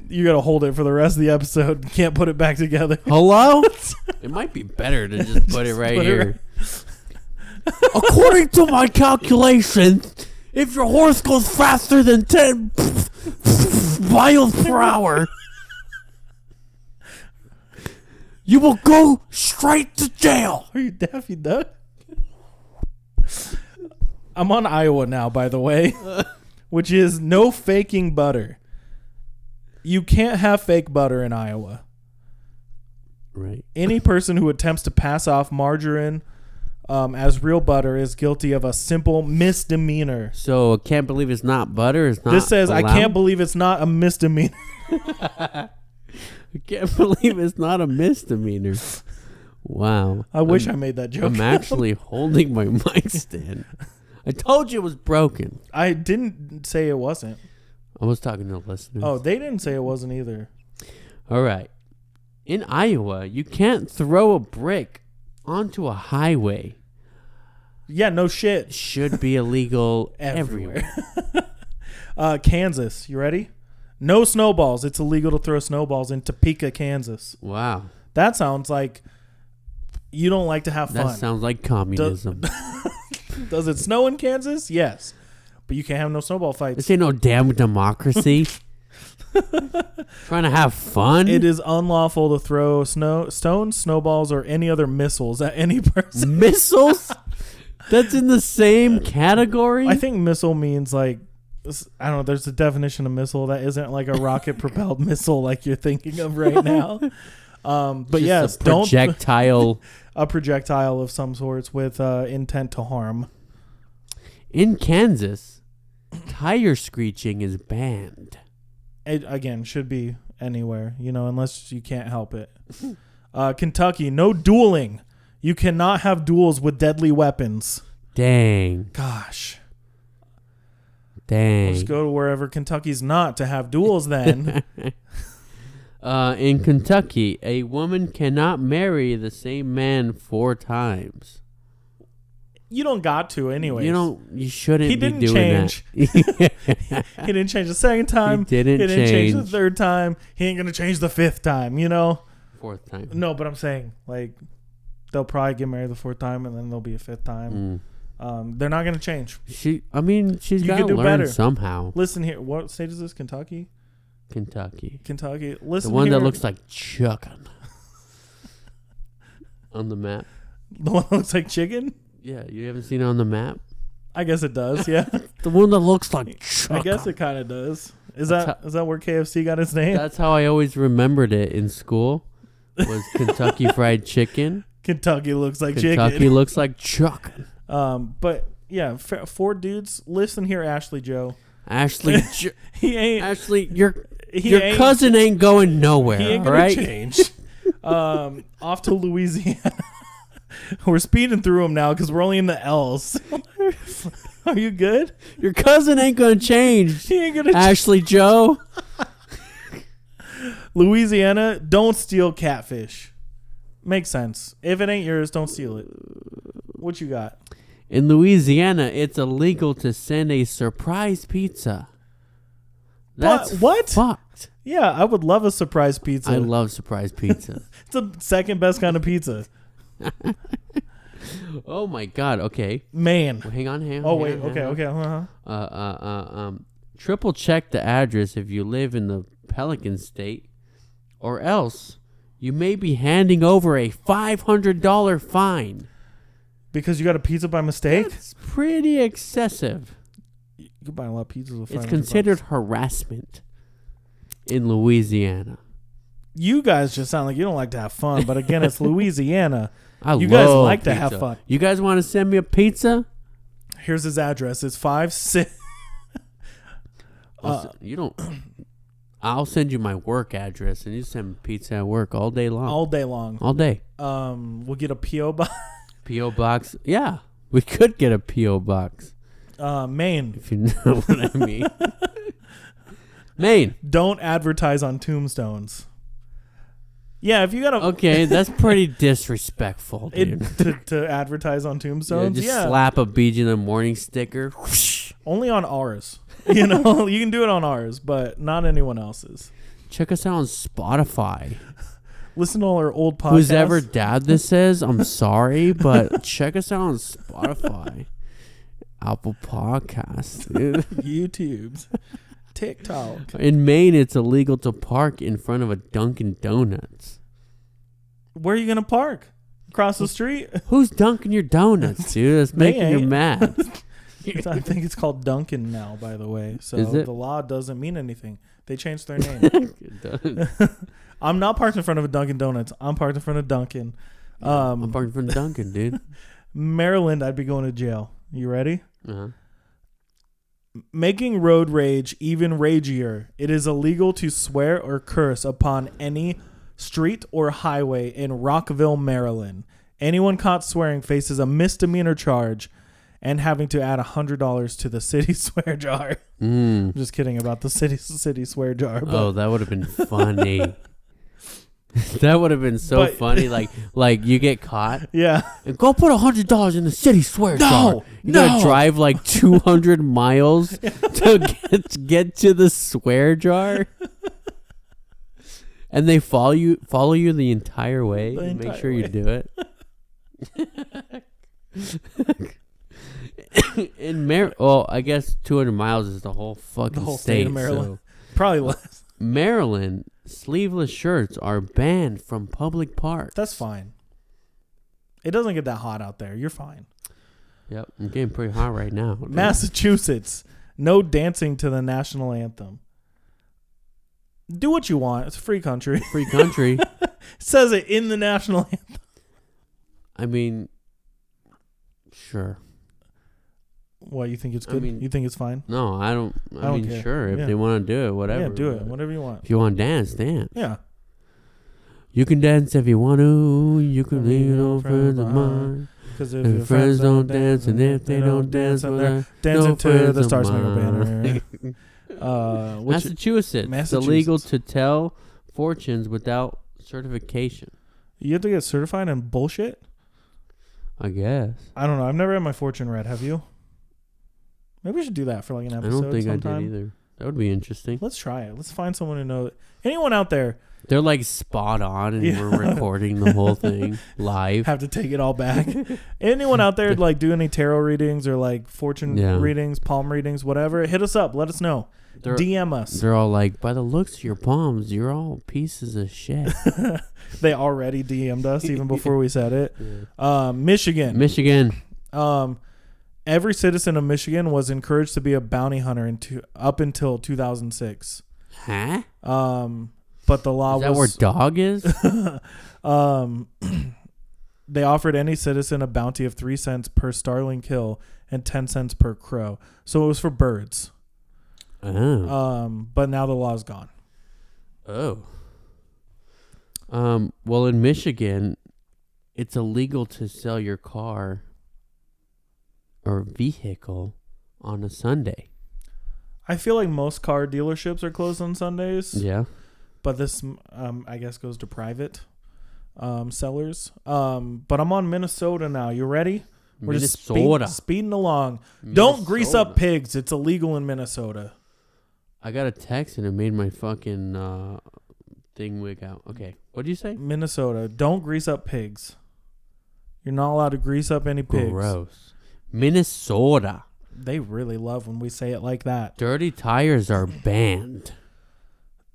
You got to hold it for the rest of the episode. Can't put it back together. Hello? It might be better to just put it right here. According to my calculations... If your horse goes faster than 10 miles per hour, you will go straight to jail. Are you Daffy Duck? I'm on Iowa now, by the way, which is no faking butter. You can't have fake butter in Iowa. Right. Any person who attempts to pass off margarine as real butter is guilty of a simple misdemeanor. So, can't believe it's not butter? It's not. This says, allowed? I can't believe it's not a misdemeanor. I can't believe it's not a misdemeanor. Wow. I wish I made that joke. I'm actually holding my mic stand. I told you it was broken. I didn't say it wasn't. I was talking to the listeners. Oh, they didn't say it wasn't either. All right. In Iowa, you can't throw a brick onto a highway. Yeah, no shit. Should be illegal everywhere. Kansas, you ready? No snowballs. It's illegal to throw snowballs in Topeka, Kansas. Wow. That sounds like you don't like to have fun. That sounds like communism. Does it snow in Kansas? Yes. But you can't have no snowball fights. This ain't no damn democracy. Trying to have fun? It is unlawful to throw stones, snowballs, or any other missiles at any person. Missiles? That's in the same category? I think missile means like, I don't know, there's a definition of missile that isn't like a rocket propelled missile like you're thinking of right now. But just yes, a projectile. A projectile of some sorts with intent to harm. In Kansas, tire screeching is banned. It, again, should be anywhere, unless you can't help it. Kentucky, no dueling. You cannot have duels with deadly weapons. Dang. Gosh. Dang. Let's go to wherever Kentucky's not to have duels then. In Kentucky, a woman cannot marry the same man 4 times. You don't got to anyway. You shouldn't he be didn't doing change. that. He didn't change the second time. He didn't change the third time. He ain't going to change the 5th time, 4th time. No, but I'm saying, like, they'll probably get married the 4th time and then there'll be a 5th time. They're not going to change. She's got to learn better somehow. Listen here. What state is this? Kentucky? Kentucky. Listen, the one here. that looks like chicken on the map. The one that looks like chicken? Yeah, you haven't seen it on the map? I guess it does, yeah. The one that looks like chicken. I guess it kind of does. Is that where KFC got its name? That's how I always remembered it in school. Was Kentucky Fried Chicken. Kentucky looks like chicken. Kentucky looks like chicken. But yeah, 4 dudes. Listen here, Ashley Joe. He ain't. Ashley, your ain't, cousin ain't going nowhere. He ain't gonna change. Off to Louisiana. We're speeding through them now because we're only in the L's. Are you good? Your cousin ain't gonna change. He ain't gonna. Ashley Joe. Louisiana, don't steal catfish. Makes sense. If it ain't yours, don't steal it. What you got? In Louisiana, it's illegal to send a surprise pizza. That's what? Fucked. Yeah, I would love a surprise pizza. I love surprise pizza. It's the second best kind of pizza. Oh my God. Okay. Man. Well, hang on. Okay. Triple check the address if you live in the Pelican State, or else you may be handing over a $500 fine. Because you got a pizza by mistake? That's pretty excessive. You can buy a lot of pizzas with $500. It's considered harassment in Louisiana. You guys just sound like you don't like to have fun, but again, it's Louisiana. You guys like to have fun. You guys want to send me a pizza? Here's his address. It's 56. You don't. I'll send you my work address, and you send me pizza at work all day long. All day long. All day. We'll get a P.O. box. P.O. box. Yeah, we could get a P.O. box. Maine. If you know what I mean. Maine. Don't advertise on tombstones. Yeah, if you got a... Okay, that's pretty disrespectful, dude. To advertise on tombstones? Yeah, just slap a BG in the morning sticker. Only on ours. You can do it on ours, but not anyone else's. Check us out on Spotify. Listen to all our old podcasts. Whose ever dad this is, I'm sorry, but check us out on Spotify. Apple Podcasts, dude. YouTube's. TikTok. In Maine, it's illegal to park in front of a Dunkin' Donuts. Where are you going to park? Across the street? Who's dunking your donuts, dude? That's making you mad. I think it's called Dunkin' now, by the way. So the law doesn't mean anything. They changed their name. I'm not parked in front of a Dunkin' Donuts. I'm parked in front of Dunkin'. I'm parked in front of Dunkin', dude. Maryland, I'd be going to jail. You ready? Uh-huh. Making road rage even ragier. It is illegal to swear or curse upon any street or highway in Rockville, Maryland. Anyone caught swearing faces a misdemeanor charge and having to add $100 to the city swear jar. I'm just kidding about the city swear jar. But. That would have been funny. That would have been so funny. Like you get caught. Yeah. And go put $100 in the city swear jar. You gotta drive like 200 miles to get to the swear jar. And they follow you the entire way. Make sure you do it. I guess 200 miles is the whole fucking state of Maryland. So Probably less. Maryland, sleeveless shirts are banned from public parks. That's fine. It doesn't get that hot out there. You're fine. Yep, I'm getting pretty hot right now. Dude. Massachusetts, no dancing to the national anthem. Do what you want. It's a free country. Free country. Says it in the national anthem. I mean, sure. What, you think it's good? You think it's fine? No, I don't. I mean, care. Sure. If they want to do it, whatever. Yeah, do it. Whatever you want. If you want to dance, dance. Yeah. You can dance if you want to. You can leave no friends of mine. Because if your friends don't dance, and if they don't dance, and they're dancing to the Star Spangled Banner. Massachusetts. It's illegal to tell fortunes without certification. You have to get certified in bullshit? I guess. I don't know. I've never had my fortune read. Have you? Maybe we should do that for like an episode. I don't think sometime. I did either. That would be interesting. Let's try it. Let's find someone who knows. Anyone out there? They're like spot on, and we're recording the whole thing live. Have to take it all back. Anyone out there like do any tarot readings or like fortune readings, palm readings, whatever? Hit us up. Let us know. DM us. They're all like, by the looks of your palms, you're all pieces of shit. They already DM'd us even before we said it. Yeah. Michigan. Every citizen of Michigan was encouraged to be a bounty hunter up until 2006. Huh? But the law was... Is that where dog is? They offered any citizen a bounty of 3 cents per starling kill and 10 cents per crow. So it was for birds. Oh. But now the law's gone. Oh. Well, in Michigan, it's illegal to sell your car or vehicle on a Sunday. I feel like most car dealerships are closed on Sundays. Yeah. But this, I guess, goes to private sellers. But I'm on Minnesota now. You ready? We're Minnesota. Just speeding along. Minnesota. Don't grease up pigs. It's illegal in Minnesota. I got a text and it made my fucking thing wig out. Okay. What'd you say? Minnesota. Don't grease up pigs. You're not allowed to grease up any pigs. Gross. Minnesota. They really love when we say it like that. Dirty tires are banned.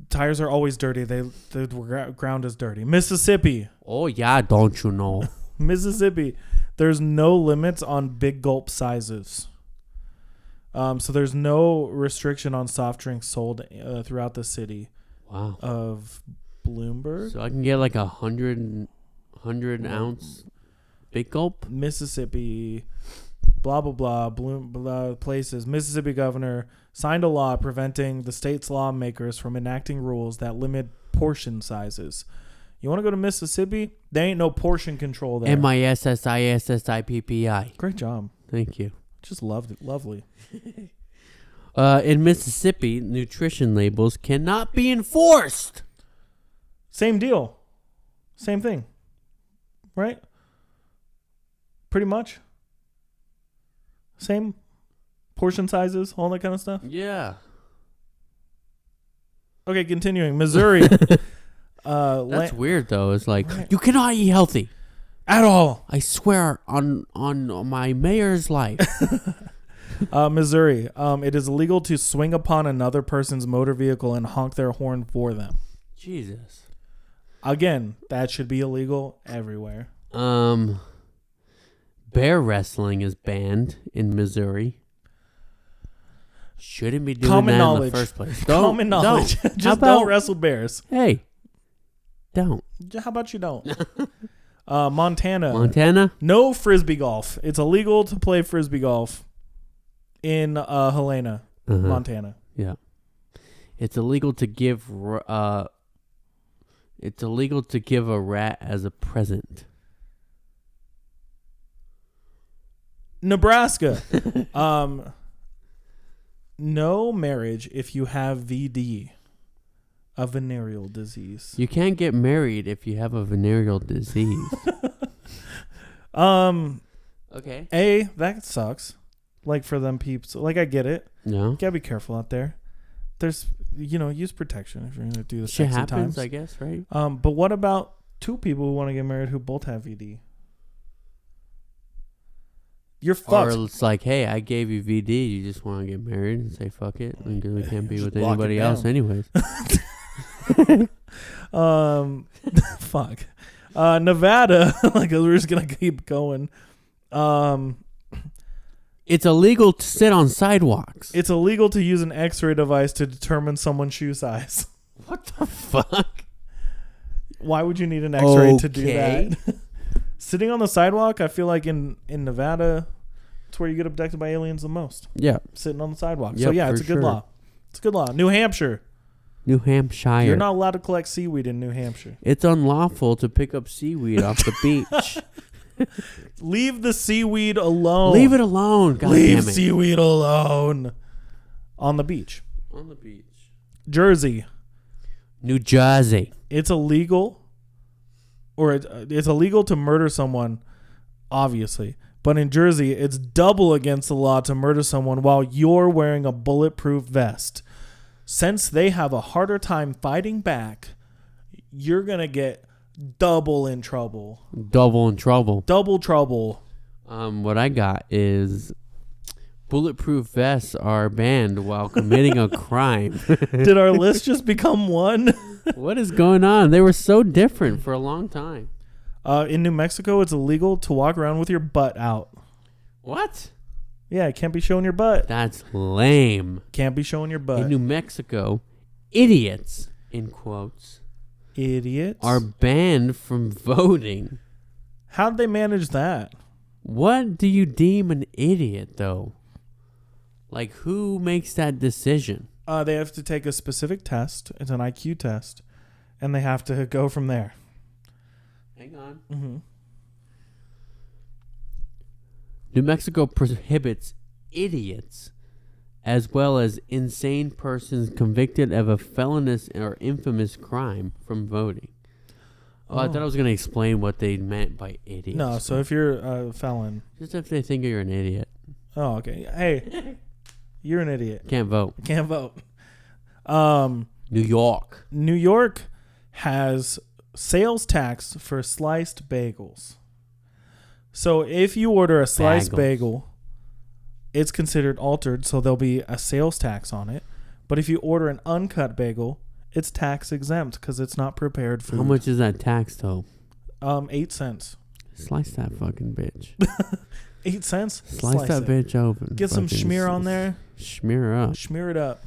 Tires are always dirty. The ground is dirty. Mississippi. Oh, yeah, don't you know? Mississippi. There's no limits on big gulp sizes. So there's no restriction on soft drinks sold throughout the city. Wow. Of Bloomberg. So I can get like 100 ounce big gulp? Mississippi. Blah, blah, blah, places. Mississippi governor signed a law preventing the state's lawmakers from enacting rules that limit portion sizes. You want to go to Mississippi? There ain't no portion control there. MISSISSIPPI. Great job. Thank you. Just lovely. In Mississippi, nutrition labels cannot be enforced. Same deal. Same thing. Right? Pretty much. Same portion sizes, all that kind of stuff? Yeah. Okay, continuing. Missouri. That's weird, though. It's like, you cannot eat healthy. At all. I swear on my mayor's life. Missouri. It is illegal to swing upon another person's motor vehicle and honk their horn for them. Jesus. Again, that should be illegal everywhere. Bear wrestling is banned in Missouri. Shouldn't be doing Common that knowledge. in the first place. Common knowledge. Just don't wrestle bears. Hey, don't. How about you don't? Montana. Montana? No frisbee golf. It's illegal to play frisbee golf in Helena, Montana. Yeah. It's illegal to give a rat as a present. Nebraska. No marriage if you have VD, a venereal disease. You can't get married if you have a venereal disease. Okay. That sucks. Like for them peeps. Like I get it. No. You gotta be careful out there. There's, use protection if you're gonna do the shit sexy happens, times. I guess, right? But what about two people who want to get married who both have VD? You're fucked. Or it's like, hey, I gave you VD. You just want to get married and say fuck it because we can't be with anybody else anyways. Fuck. Nevada. Like we're just gonna keep going. It's illegal to sit on sidewalks. It's illegal to use an X-ray device to determine someone's shoe size. What the fuck? Why would you need an X-ray to do that? Sitting on the sidewalk, I feel like in Nevada, it's where you get abducted by aliens the most. Yeah. Sitting on the sidewalk. Yep, so, yeah, it's a good law. It's a good law. New Hampshire. New Hampshire. You're not allowed to collect seaweed in New Hampshire. It's unlawful to pick up seaweed off the beach. Leave the seaweed alone. Leave it alone. God Leave damn it. seaweed alone. On the beach. On the beach. Jersey. New Jersey. It's illegal. Or it's illegal to murder someone, obviously. But in Jersey, it's double against the law to murder someone while you're wearing a bulletproof vest. Since they have a harder time fighting back, you're going to get double in trouble. Double in trouble. Double trouble. What I got is bulletproof vests are banned while committing a crime. Did our list just become one? What is going on? They were so different for a long time. In New Mexico, it's illegal to walk around with your butt out. What? Yeah, it can't be showing your butt. That's lame. Can't be showing your butt. In New Mexico, idiots, in quotes, idiots are banned from voting. How did they manage that? What do you deem an idiot, though? Like, who makes that decision? They have to take a specific test. It's an IQ test. And they have to go from there. Hang on. Mm-hmm. New Mexico prohibits idiots as well as insane persons convicted of a felonious or infamous crime from voting. Oh, I thought I was going to explain what they meant by idiot. No, so if you're a felon. Just if they think you're an idiot. Oh, okay. Hey, you're an idiot. Can't vote. Can't vote. New York. New York has sales tax for sliced bagels. So if you order a sliced bagel, it's considered altered, so there'll be a sales tax on it. But if you order an uncut bagel, it's tax exempt because it's not prepared food. How much is that tax, though? 8 cents. Slice that fucking bitch. 8 cents? Slice that bitch open. Get some schmear on there. Schmear her up. Schmear it up.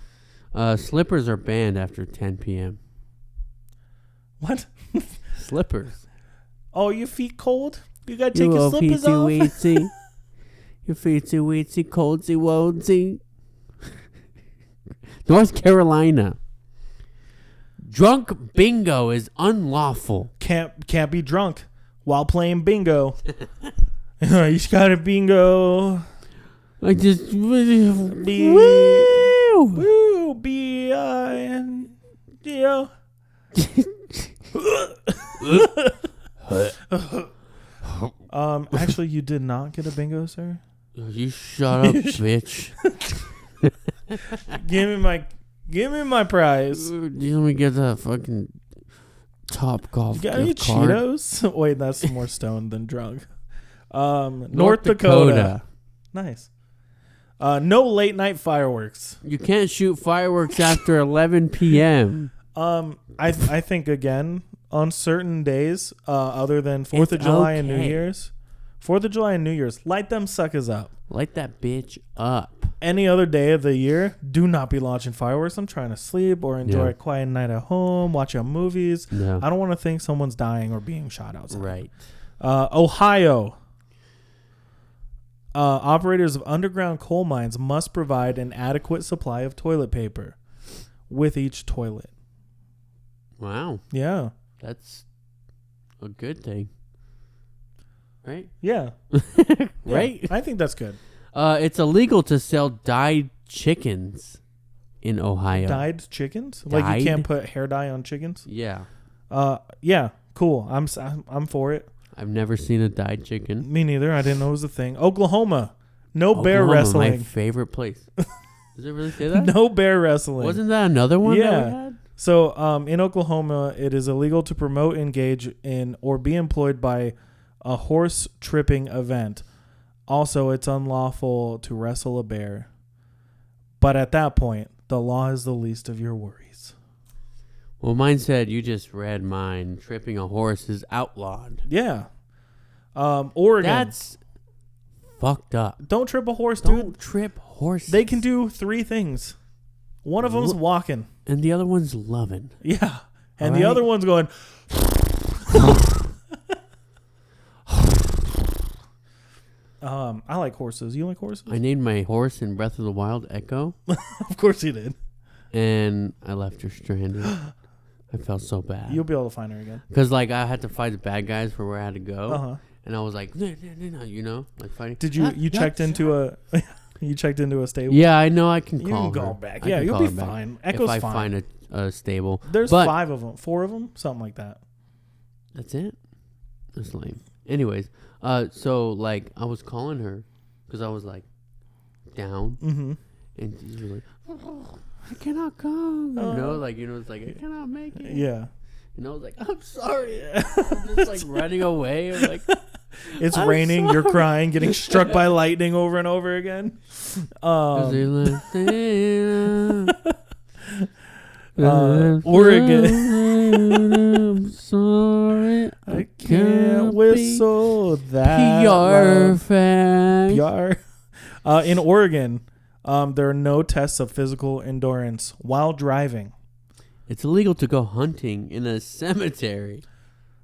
Slippers are banned after 10 p.m. What? Slippers. Oh, your feet cold? You gotta take your slippers off? Weetsy. Your feet too weetsy, coldsy, woldsy. North Carolina. Drunk bingo is unlawful. Can't be drunk while playing bingo. You got a bingo. I just Woo, B-I-N-G-O. Actually, you did not get a bingo, sir. You shut up, bitch. Give me my prize. Let me get that fucking Top Golf. You got any Cheetos? Wait, that's more stoned than drunk. North Dakota. Nice. No late night fireworks. You can't shoot fireworks after 11 p.m. I think again on certain days, other than 4th of July and New Year's. 4th of July and New Year's, light them suckers up. Light that bitch up. Any other day of the year, do not be launching fireworks. I'm trying to sleep or enjoy a quiet night at home, watching movies. No. I don't want to think someone's dying or being shot outside. Right. Ohio. Operators of underground coal mines must provide an adequate supply of toilet paper with each toilet. Wow. Yeah. That's a good thing. Right? Yeah. Right? Yeah, I think that's good. It's illegal to sell dyed chickens in Ohio. Dyed chickens? Like you can't put hair dye on chickens? Yeah. Yeah. Cool. I'm for it. I've never seen a dyed chicken. Me neither. I didn't know it was a thing. Oklahoma. No bear wrestling. My favorite place. Does it really say that? No bear wrestling. Wasn't that another one that we had? So in Oklahoma, it is illegal to promote, engage in, or be employed by a horse tripping event. Also, it's unlawful to wrestle a bear. But at that point, the law is the least of your worries. Well, mine said, you just read mine. Tripping a horse is outlawed. Yeah. Oregon. That's fucked up. Don't trip a horse, dude. Don't trip horses. They can do 3 things. One of them's walking. And the other one's loving. Yeah. And the other one's going... I like horses. You like horses? I named my horse in Breath of the Wild Echo. Of course you did. And I left her stranded. I felt so bad. You'll be able to find her again. Because, like, I had to fight the bad guys for where I had to go. Uh-huh. And I was like, no, you know, like fighting. Did you checked into a... You checked into a stable? Yeah, I know I can you call can her. call back. Yeah, you'll be fine. Echo's if I fine. find a stable. There's 5 of them. 4 of them? Something like that. That's it? That's lame. Anyways, so, like, I was calling her because I was, like, down. Mm-hmm. And she was like, I cannot come. You know, like, it's like, I cannot make it. Yeah. And I was like, I'm sorry. I'm just, like, running away. I'm like... It's raining. Sorry. You're crying, getting struck by lightning over and over again. Oregon. I'm sorry. I can't whistle that. PR fan. PR. In Oregon, there are no tests of physical endurance while driving. It's illegal to go hunting in a cemetery.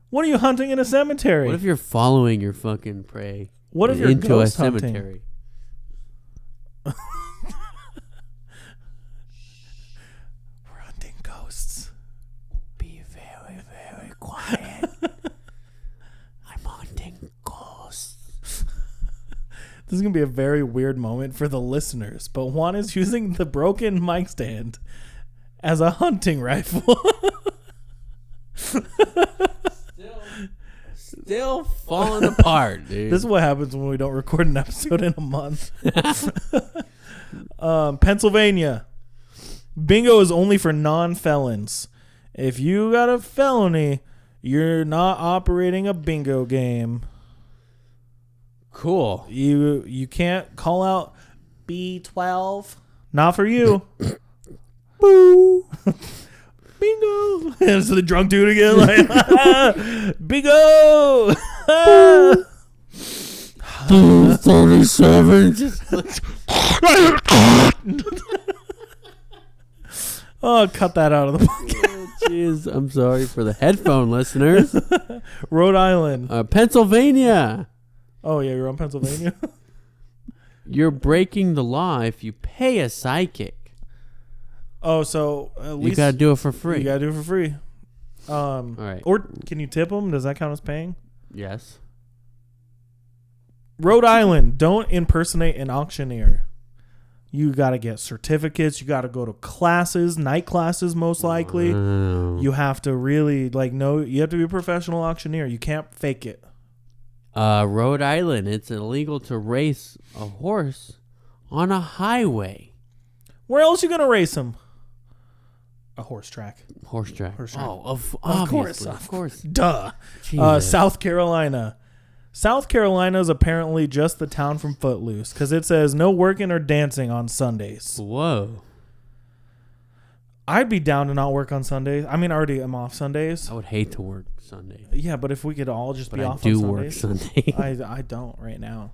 What are you hunting in a cemetery? What if you're following your fucking prey? What if you're into ghost a cemetery? We're hunting ghosts. Be very, very quiet. I'm hunting ghosts. This is going to be a very weird moment for the listeners, but Juan is using the broken mic stand as a hunting rifle. Still falling apart, dude. This is what happens when we don't record an episode in a month. Pennsylvania. Bingo is only for non-felons. If you got a felony, you're not operating a bingo game. Cool. You can't call out B12. Not for you. Boo. Bingo. And it's the drunk dude again. Like, bingo. 37. Oh, cut that out of the podcast. Jeez, I'm sorry for the headphone listeners. Rhode Island. Pennsylvania. Oh, yeah, you're on Pennsylvania? You're breaking the law if you pay a psychic. Oh, so at least you gotta do it for free. You gotta do it for free. All right. Or can you tip them? Does that count as paying? Yes. Rhode Island, don't impersonate an auctioneer. You gotta get certificates. You gotta go to classes, night classes, most likely. Wow. You have to really you have to be a professional auctioneer. You can't fake it. Rhode Island, it's illegal to race a horse on a highway. Where else you gonna race him? A horse track. Horse track. Oh, of course. Duh. South Carolina. South Carolina is apparently just the town from Footloose because it says no working or dancing on Sundays. Whoa. I'd be down to not work on Sundays. I mean, I already am off Sundays. I would hate to work Sunday. Yeah, but if we could all just be off on Sundays. I do work Sunday. I don't right now.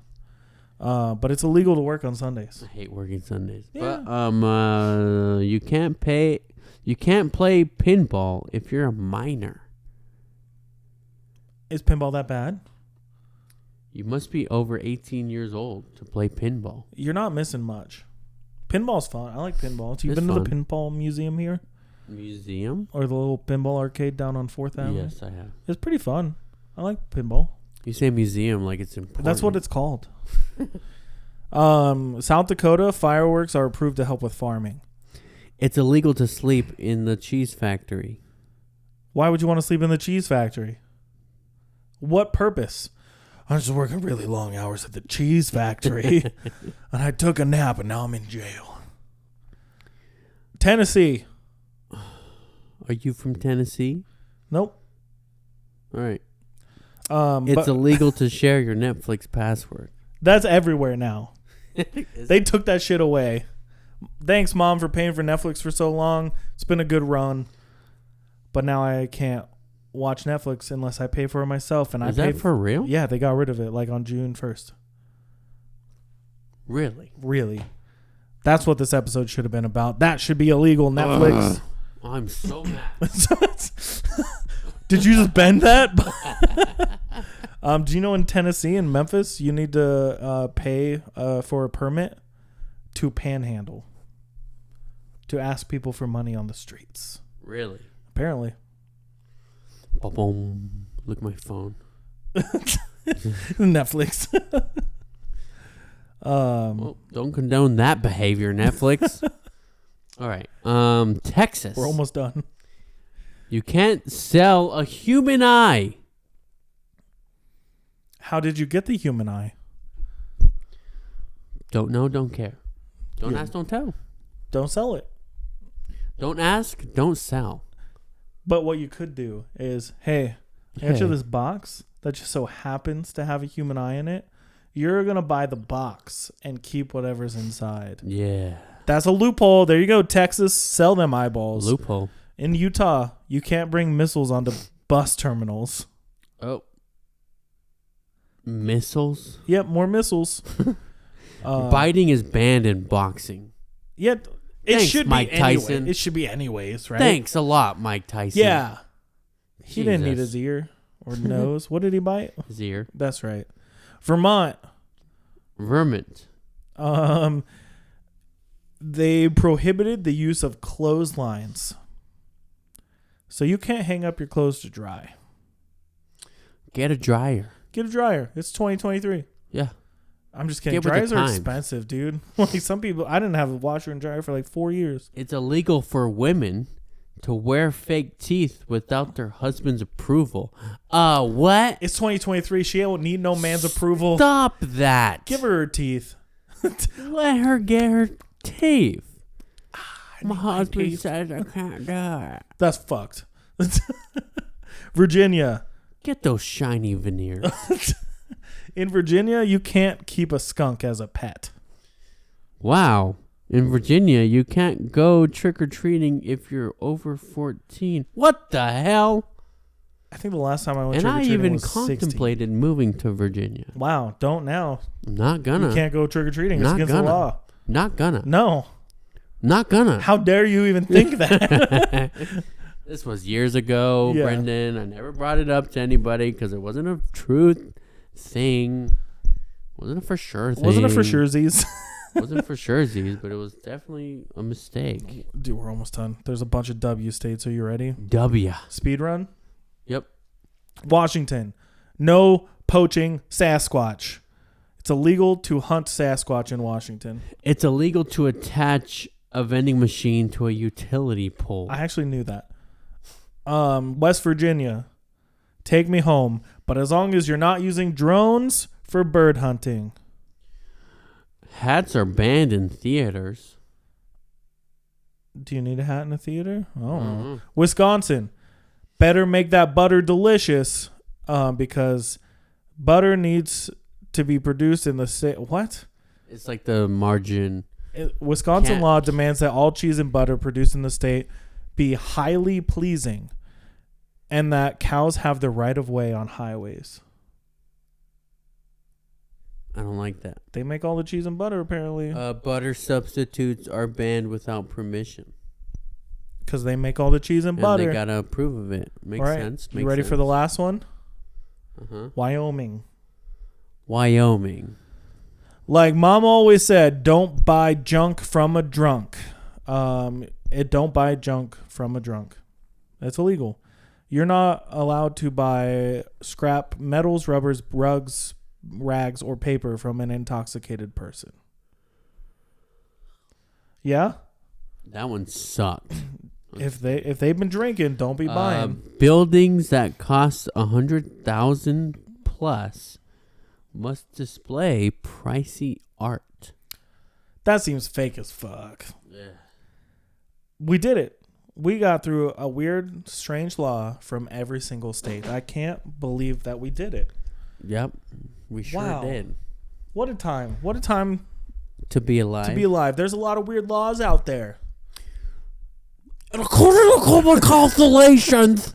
But it's illegal to work on Sundays. I hate working Sundays. Yeah. But you can't play pinball if you're a minor. Is pinball that bad? You must be over 18 years old to play pinball. You're not missing much. Pinball's fun. I like pinball. You've been to the pinball museum here? Museum? Or the little pinball arcade down on 4th Avenue? Yes, I have. It's pretty fun. I like pinball. You say museum like it's important. That's what it's called. South Dakota, fireworks are approved to help with farming. It's illegal to sleep in the cheese factory. Why would you want to sleep in the cheese factory? What purpose? I was just working really long hours at the cheese factory, and I took a nap, and now I'm in jail. Tennessee. Are you from Tennessee? Nope. All right. It's illegal to share your Netflix password. That's everywhere now. They took that shit away. Thanks, Mom, for paying for Netflix for so long. It's been a good run. But now I can't watch Netflix unless I pay for it myself. And Is that for real? Yeah, they got rid of it like on June 1st. Really? Really. That's what this episode should have been about. That should be illegal, Netflix. I'm so mad. Did you just bend that? Do you know in Tennessee, in Memphis, you need to pay for a permit to panhandle, to ask people for money on the streets? Really? Apparently. Boom. Look at my phone. Netflix. Well, don't condone that behavior, Netflix. All right. Texas. We're almost done. You can't sell a human eye. How did you get the human eye? Don't know, don't care. Don't ask, don't tell. Don't sell it. Don't ask, don't sell. But what you could do is, hey, answer this box that just so happens to have a human eye in it. You're going to buy the box and keep whatever's inside. Yeah. That's a loophole. There you go, Texas. Sell them eyeballs. Loophole. In Utah, you can't bring missiles onto bus terminals. Oh. Missiles? Yep, more missiles. Biting is banned in boxing. Yeah, it Thanks, should Mike be anyway. Tyson. It should be anyways, right? Thanks a lot, Mike Tyson. Yeah. He didn't need Jesus. his ear or nose. What did he bite? His ear. That's right. Vermont. Vermont. They prohibited the use of clotheslines. So you can't hang up your clothes to dry. Get a dryer. Get a dryer. It's 2023. Yeah. I'm just kidding. Get with the Dryers are times. expensive, dude. Like some people, I didn't have a washer and dryer for like 4 years. It's illegal for women to wear fake teeth without their husband's approval. What? It's 2023. She don't need no man's approval. Stop that. Give her teeth. Let her get her teeth. My my husband teeth. says I can't do it. That's fucked. Virginia. Get those shiny veneers. In Virginia, you can't keep a skunk as a pet. Wow. In Virginia, you can't go trick-or-treating if you're over 14. What the hell? I think the last time I went And I trick-or-treating even was 16. contemplated moving to Virginia. Wow, don't now. I'm not gonna. You can't go trick-or-treating. It's Not against gonna. the law. Not gonna. No. Not gonna. How dare you even think that? This was years ago, Yeah. Brendan. I never brought it up to anybody because it wasn't a truth thing. Wasn't a for sure thing. Wasn't it for surezies? Wasn't for surezies, but it was definitely a mistake. Dude, we're almost done. There's a bunch of W states. Are you ready? W. Speed run. Yep. Washington. No poaching Sasquatch. It's illegal to hunt Sasquatch in Washington. It's illegal to attach a vending machine to a utility pole. I actually knew that. West Virginia. Take me home. But as long as you're not using drones for bird hunting. Hats are banned in theaters. Do you need a hat in a theater? Oh. Mm-hmm. Wisconsin. Better make that butter delicious because butter needs to be produced in the state. What? It's like the margin. Wisconsin Can't. law demands that all cheese and butter produced in the state be highly pleasing and that cows have the right of way on highways. I don't like that. They make all the cheese and butter apparently Butter substitutes are banned without permission. because they make all the cheese and butter. They gotta approve of it. Makes All right. sense. You ready for the last one? Uh-huh. Wyoming. Wyoming. Like Mom always said, don't buy junk from a drunk. Don't buy junk from a drunk. It's illegal. You're not allowed to buy scrap metals, rubbers, rugs, rags, or paper from an intoxicated person. Yeah? That one sucked. If they've been drinking, don't be buying. Buildings that cost $100,000 plus must display pricey art. That seems fake as fuck. Yeah. We did it. We got through a weird, strange law from every single state. I can't believe that we did it. Yep. We sure Wow. did. What a time. What a time To be alive. to be alive. There's a lot of weird laws out there. According to common constellations.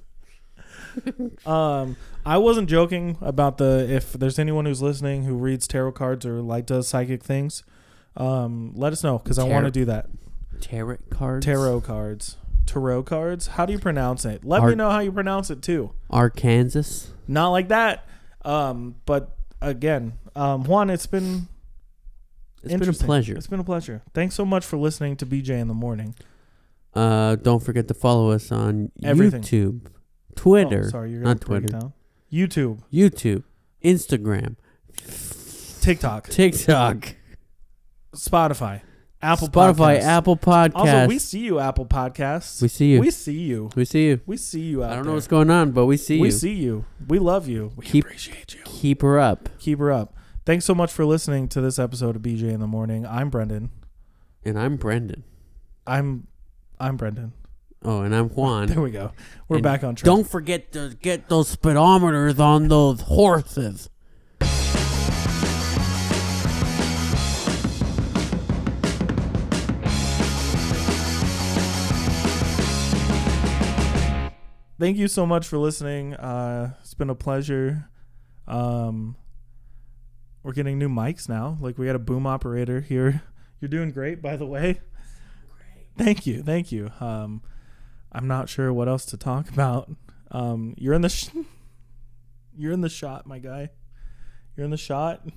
I wasn't joking about if there's anyone who's listening who reads tarot cards or like does psychic things. let us know because I want to do that. Tarot cards. Tarot cards. How do you pronounce it? Let me know how you pronounce it too. Arkansas. Not like that. But again, Juan, it's been a pleasure. It's been a pleasure. Thanks so much for listening to BJ in the Morning. Don't forget to follow us on Everything. YouTube, Twitter. Oh, sorry, you're not Twitter. Down. YouTube, Instagram, TikTok, Spotify, Apple Podcasts. Also, we see you, Apple Podcasts. We see you. We see you. We see you. We see you out there. I don't know what's going on, but we see you. We see you. We love you. We appreciate you. Keep her up. Keep her up. Thanks so much for listening to this episode of BJ in the Morning. I'm Brendan. And I'm Brendan. I'm Brendan. Oh, and I'm Juan. There we go. We're back on track. Don't forget to get those speedometers on those horses. Thank you so much for listening. It's been a pleasure. We're getting new mics now. Like, we got a boom operator here. You're doing great, by the way. Great. Thank you. I'm not sure what else to talk about. You're in the you're in the shot, my guy. You're in the shot.